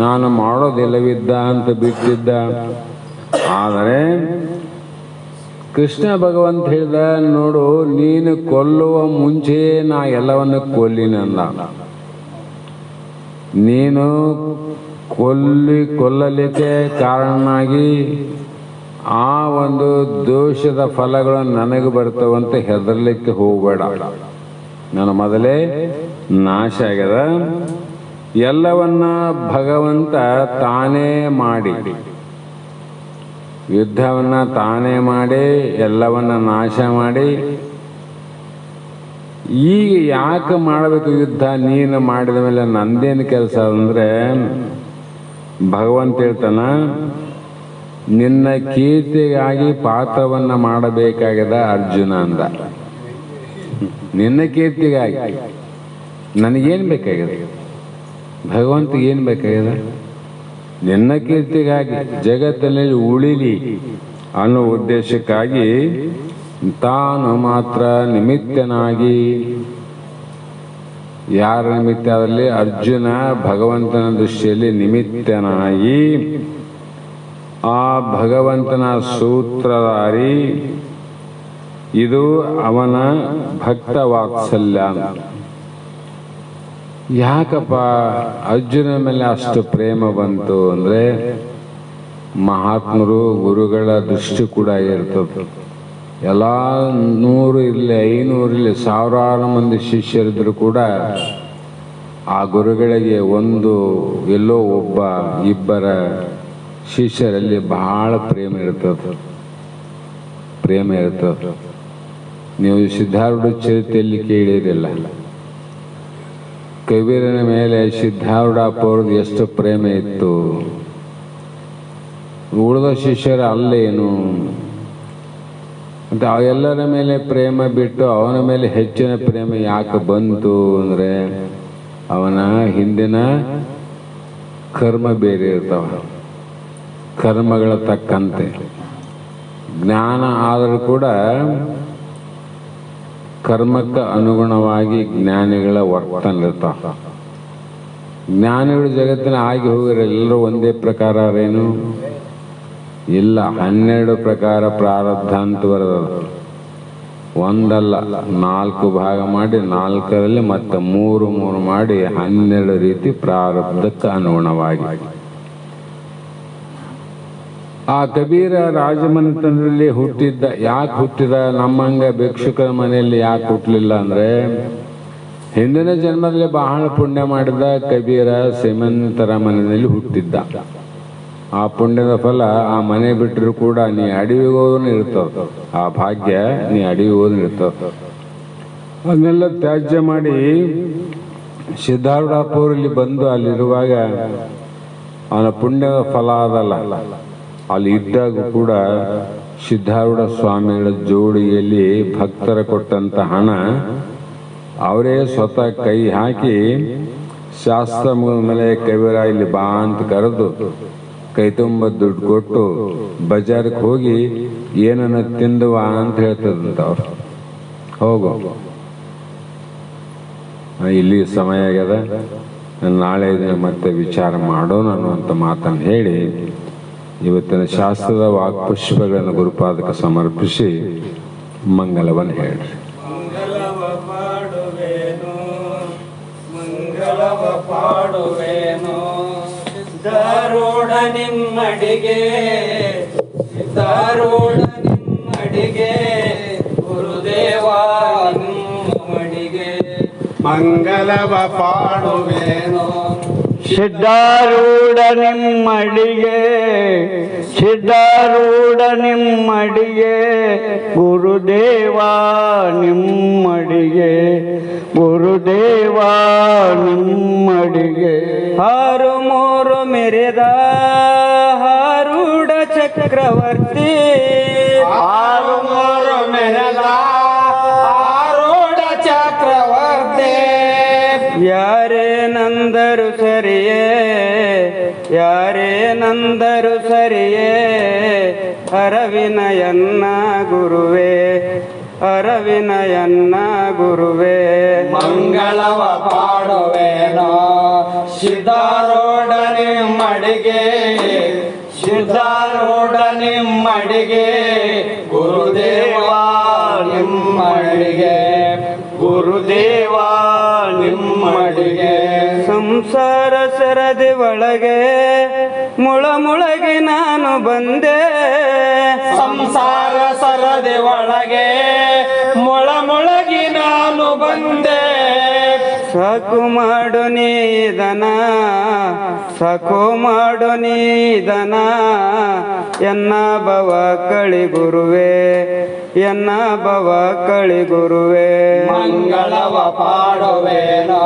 ನಾನು ಮಾಡೋದಿಲ್ಲವಿದ್ದ ಅಂತ ಬಿಟ್ಟಿದ್ದ. ಆದರೆ ಕೃಷ್ಣ ಭಗವಂತ ಹೇಳಿದ, ನೋಡು, ನೀನು ಕೊಲ್ಲುವ ಮುಂಚೆ ನಾ ಎಲ್ಲವನ್ನು ಕೊಲ್ಲಿನಂದ. ನೀನು ಕೊಲ್ಲಲಿಕ್ಕೆ ಕಾರಣನಾಗಿ ಆ ಒಂದು ದೋಷದ ಫಲಗಳು ನನಗೆ ಬರ್ತವಂತ ಹೆದರ್ಲಿಕ್ಕೆ ಹೋಗಬೇಡ. ನನ್ನ ಮೊದಲೇ ನಾಶ ಆಗ್ಯದ. ಎಲ್ಲವನ್ನ ಭಗವಂತ ತಾನೇ ಮಾಡಿ, ಯುದ್ಧವನ್ನ ತಾನೇ ಮಾಡಿ ಎಲ್ಲವನ್ನ ನಾಶ ಮಾಡಿ, ಈಗ ಯಾಕೆ ಮಾಡಬೇಕು ಯುದ್ಧ? ನೀನು ಮಾಡಿದ ಮೇಲೆ ನಂದೇನು ಕೆಲಸ ಅಂದ್ರೆ, ಭಗವಂತ ಹೇಳ್ತಾನ, ನಿನ್ನ ಕೀರ್ತಿಗಾಗಿ ಪಾತ್ರವನ್ನ ಮಾಡಬೇಕಾಗದ ಅರ್ಜುನ ಅಂದ. ನಿನ್ನ ಕೀರ್ತಿಗಾಗಿ ನನಗೇನು ಬೇಕಾಗಿದೆ? ಭಗವಂತ ಏನು ಬೇಕಾಗಿದೆ? ನಿನ್ನ ಕೀರ್ತಿಗಾಗಿ, ಜಗತ್ತಿನಲ್ಲಿ ಉಳಿಲಿ ಅನ್ನೋ ಉದ್ದೇಶಕ್ಕಾಗಿ ತಾನು ಮಾತ್ರ ನಿಮಿತ್ತನಾಗಿ. ಯಾರ ನಿಮಿತ್ತ? ಅದರಲ್ಲಿ ಅರ್ಜುನ ಭಗವಂತನ ದೃಷ್ಟಿಯಲ್ಲಿ ನಿಮಿತ್ತನಾಗಿ, ಆ ಭಗವಂತನ ಸೂತ್ರಧಾರಿ. ಇದು ಅವನ ಭಕ್ತ ವಾತ್ಸಲ್ಯ. ಯಾಕಪ್ಪ ಅರ್ಜುನ ಮೇಲೆ ಅಷ್ಟು ಪ್ರೇಮ ಬಂತು ಅಂದ್ರೆ, ಮಹಾತ್ಮರು ಗುರುಗಳ ದೃಷ್ಟಿ ಕೂಡ ಇರ್ತದೆ. ಎಲ್ಲ 100 ಇರಲಿ, 500 ಇರಲಿ, ಸಾವಿರಾರು ಮಂದಿ ಶಿಷ್ಯರಿದ್ರು ಕೂಡ ಆ ಗುರುಗಳಿಗೆ ಒಂದು ಎಲ್ಲೋ ಒಬ್ಬ ಇಬ್ಬರ ಶಿಷ್ಯರಲ್ಲಿ ಬಹಳ ಪ್ರೇಮ ಇರ್ತದೆ. ನೀವು ಸಿದ್ಧಾರೂಢ ಚರಿತ್ರೆಯಲ್ಲಿ ಕೇಳಿರಲಿಲ್ಲ, ಕಬೀರನ ಮೇಲೆ ಸಿದ್ಧಾರೂಢಪ್ಪವ್ರದ್ದು ಎಷ್ಟು ಪ್ರೇಮ ಇತ್ತು. ಉಳಿದ ಶಿಷ್ಯರ ಅಲ್ಲೇನು ಅಂತ ಎಲ್ಲರ ಮೇಲೆ ಪ್ರೇಮ ಬಿಟ್ಟು ಅವನ ಮೇಲೆ ಹೆಚ್ಚಿನ ಪ್ರೇಮ ಯಾಕೆ ಬಂತು ಅಂದರೆ, ಅವನ ಹಿಂದಿನ ಕರ್ಮ ಬೇರೆ ಇರ್ತಾವ. ಕರ್ಮಗಳ ತಕ್ಕಂತೆ ಜ್ಞಾನ ಆದರೂ ಕೂಡ ಕರ್ಮಕ್ಕೆ ಅನುಗುಣವಾಗಿ ಜ್ಞಾನಿಗಳ ವರ್ತನೆ ಇರ್ತಾವ. ಜ್ಞಾನಿಗಳು ಜಗತ್ತಿನ ಆಗಿ ಹೋಗಿರೋ ಎಲ್ಲರೂ ಒಂದೇ ಪ್ರಕಾರ ಏನು ಇಲ್ಲ. 12 ಪ್ರಕಾರ ಪ್ರಾರಬ್ಧ ಅಂತ ಬರೋದು. ಒಂದಲ್ಲ 4 ಭಾಗ ಮಾಡಿ 4ರಲ್ಲಿ ಮತ್ತೆ 3 ಮಾಡಿ 12 ರೀತಿ ಪ್ರಾರಬ್ಧಕ್ಕೆ ಅನುಗುಣವಾಗಿ. ಆ ಕಬೀರ ರಾಜಮನೆತನದಲ್ಲಿ ಹುಟ್ಟಿದ್ದ. ಯಾಕೆ ಹುಟ್ಟಿದ? ನಮ್ಮಂಗ ಭಿಕ್ಷುಕರ ಮನೆಯಲ್ಲಿ ಯಾಕೆ ಹುಟ್ಟಲಿಲ್ಲ ಅಂದ್ರೆ, ಹಿಂದಿನ ಜನ್ಮದಲ್ಲಿ ಬಹಳ ಪುಣ್ಯ ಮಾಡಿದ ಕಬೀರ ಶ್ರೀಮಂತರ ಮನೆಯಲ್ಲಿ ಹುಟ್ಟಿದ್ದ. ಆ ಪುಣ್ಯದ ಫಲ ಆ ಮನೆ ಬಿಟ್ಟರು ಕೂಡ ನೀ ಅಡವಿಗೆ ಹೋದನು ಇರ್ತದ. ಆ ಭಾಗ್ಯ ನೀ ಅಡವಿಗೆ ಹೋದನು ಇರ್ತದ. ಅದನ್ನೆಲ್ಲ ತ್ಯಾಜ್ಯ ಮಾಡಿ ಸಿದ್ಧಾರೂಢಪ್ಪವ್ರಲ್ಲಿ ಬಂದು ಅಲ್ಲಿರುವಾಗ ಅವನ ಪುಣ್ಯದ ಫಲ ಅದಲ್ಲ. ಅಲ್ಲಿ ಇದ್ದಾಗ ಕೂಡ ಸಿದ್ಧಾರೂಢ ಸ್ವಾಮಿಗಳ ಜೋಡಿಯಲ್ಲಿ ಭಕ್ತರ ಕೊಟ್ಟಂತ ಹಣ ಅವರೇ ಸ್ವತಃ ಕೈ ಹಾಕಿ ಶಾಸ್ತ್ರ ಮುಗಿದ ಮೇಲೆ ಕಬೀರ ಇಲ್ಲಿ ಬಾ ಅಂತ ಕರೆದು ಕೈ ತುಂಬ ದುಡ್ಡು ಕೊಟ್ಟು ಬಜಾರ್ಗೆ ಹೋಗಿ ಏನನ್ನ ತಿಂದುವ ಅಂತ ಹೇಳ್ತದಂತ ಅವ್ರು. ಹೋಗು, ಇಲ್ಲಿ ಸಮಯ ಆಗ್ಯದ, ನಾಳೆ ದಿನ ಮತ್ತೆ ವಿಚಾರ ಮಾಡೋಣ ಅನ್ನುವಂಥ ಮಾತನ್ನು ಹೇಳಿ ಇವತ್ತಿನ ಶಾಸ್ತ್ರದ ವಾಕ್ಪುಷ್ಪಗಳನ್ನು ಗುರುಪಾದಕ್ಕೆ ಸಮರ್ಪಿಸಿ ಮಂಗಲವನ್ನು ಹೇಳ್ರಿ. ಮಂಗಳವ ಪಾಡುವೇನು ಸಿದ್ಧಾರೂಢ ನಿಮ್ಮಡಿಗೆ, ಸಿದ್ಧಾರೂಢ ನಿಮ್ಮಡಿಗೆ, ಗುರುದೇವ ನಿಮ್ಮಡಿಗೆ ಮಂಗಲವ ಪಾಡುವೇನು. ಸಿದ್ಧಾರೂಢ ನಿಮ್ಮಡಿಗೆ, ಸಿದ್ಧಾರೂಢ ನಿಮ್ಮಡಿಗೆ, ಗುರುದೇವ ನಿಮ್ಮಡಿಗೆ, ಗುರುದೇವ ನಿಮ್ಮಡಿಗೆ. 6 ಮೆರೆದ ಹಾರೂಢ ಚಕ್ರವರ್ತಿ, 6 ಮೆರೆದ ಆರೂಢ ಚಕ್ರವರ್ತಿ. ಯಾರೇ ನಂದರು ಸರಿಯೇ, ಯಾರೇ ನಂದರು ಸರಿಯೇ, ಅರವಿನಯನ್ನ ಗುರುವೇ, ಅರವಿನಯನ್ನ ಗುರುವೇ. ಮಂಗಳವ ಪಾಡುವೇನೋ ಸಿದ್ಧಾರೂಢ ನಿಮ್ಮಡಿಗೆ, ಸಿದ್ಧಾರೂಢ ನಿಮ್ಮಡಿಗೆ ಗುರುದೇವ ನಿಮ್ಮಡಿಗೆ ಗುರುದೇವ ನಿಮ್ಮಡಿಗೆ ಸಂಸಾರ ಸರದಿ ಒಳಗೆ ಮುಳಗಿ ನಾನು ಬಂದೆ ಸಂಸಾರ ಸರದಿ ಒಳಗೆ ಮೊಳಗಿ ನಾನು ಬಂದೆ ಸಾಕು ಮಾಡು ನೀದನ ಸಾಕು ಮಾಡು ನೀದನ ಎನ್ನ ಭವ ಕಳಿ ಗುರುವೆ ಎನ್ನ ಭವ ಕಳಿ ಗುರುವೆ ಮಂಗಳವ ಪಾಡುವೇನೋ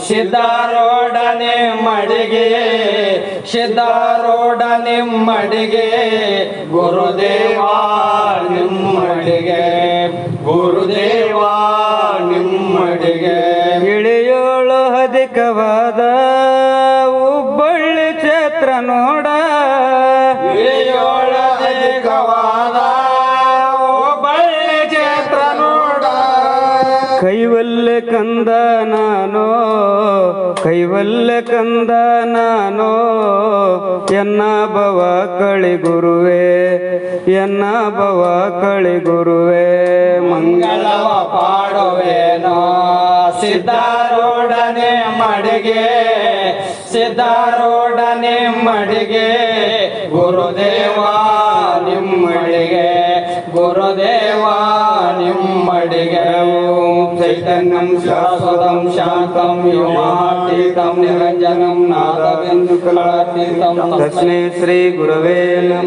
ಸಿದ್ಧಾರೂಢ ನಿಮ್ಮಡಿಗೆ ಸಿದ್ಧಾರೂಢ ನಿಮ್ಮಡಿಗೆ ಗುರುದೇವ ನಿಮ್ಮಡಿಗೆ ಗುರುದೇವ ನಿಮ್ಮಡಿಗೆ ಇಳಿಯೋಳು ಅಧಿಕವಾದ ಹುಬ್ಬಳ್ಳಿ ಕ್ಷೇತ್ರ ನೋಡ ಇಳಿಯೋಳ ಅಧಿಕವಾದ ಹುಬ್ಬಳ್ಳಿ ಕ್ಷೇತ್ರ ನೋಡ ಕೈವಲ್ಲೆ ಕಂದ ನಾನು ಕೈವಲ್ಲೆ ಕಂದ ನಾನು ಎನ್ನ ಭವ ಕಳಿ ಗುರುವೆ ಎನ್ನ ಭವ ಕಳಿ ಗುರುವೆ ಮಂಗಳವ ಪಾಡುವೇನೋ ಸಿದ್ಧಾರೂಢ ನಿಮ್ಮಡಿಗೆ ಸಿದ್ಧಾರೂಢ ನಿಮ್ಮಡಿಗೆ ಗುರುದೇವ ನಿಮ್ಮಡಿಗೆ ಗುರುದೇವ ನಿಮ್ಮಡಿಗೆ ಓಂ ಚೈತನ್ಯಂ ಶಾಶ್ವತಂ ಶಾಂತಂ ವ್ಯೋಮಾತೀತಂ ನಿರಂಜನಂ ನಾದಬಿಂದು ಕಲಾತೀತಂ ತಸ್ಮೈ ಶ್ರೀ ಗುರವೇ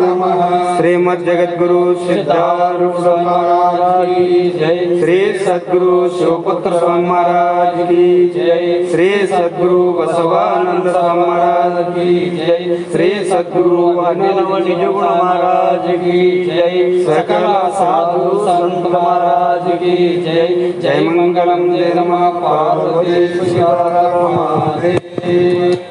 ನಮಃ ಶ್ರೀಮದ್ ಜಗದ್ಗುರು ಸಿದ್ಧಾರೂಢ महाराज की जय श्री सद्गुरु शिवपुत्र स्वामी महाराज की जय श्री सद्गुरु बसवानंद स्वामी महाराज की जय श्री सद्गुरु अनिल निजगुण महाराज की जय सकल साधु संत महाराज की जय जय मंगलम जय नमः पार्वती शिव हर महादेव।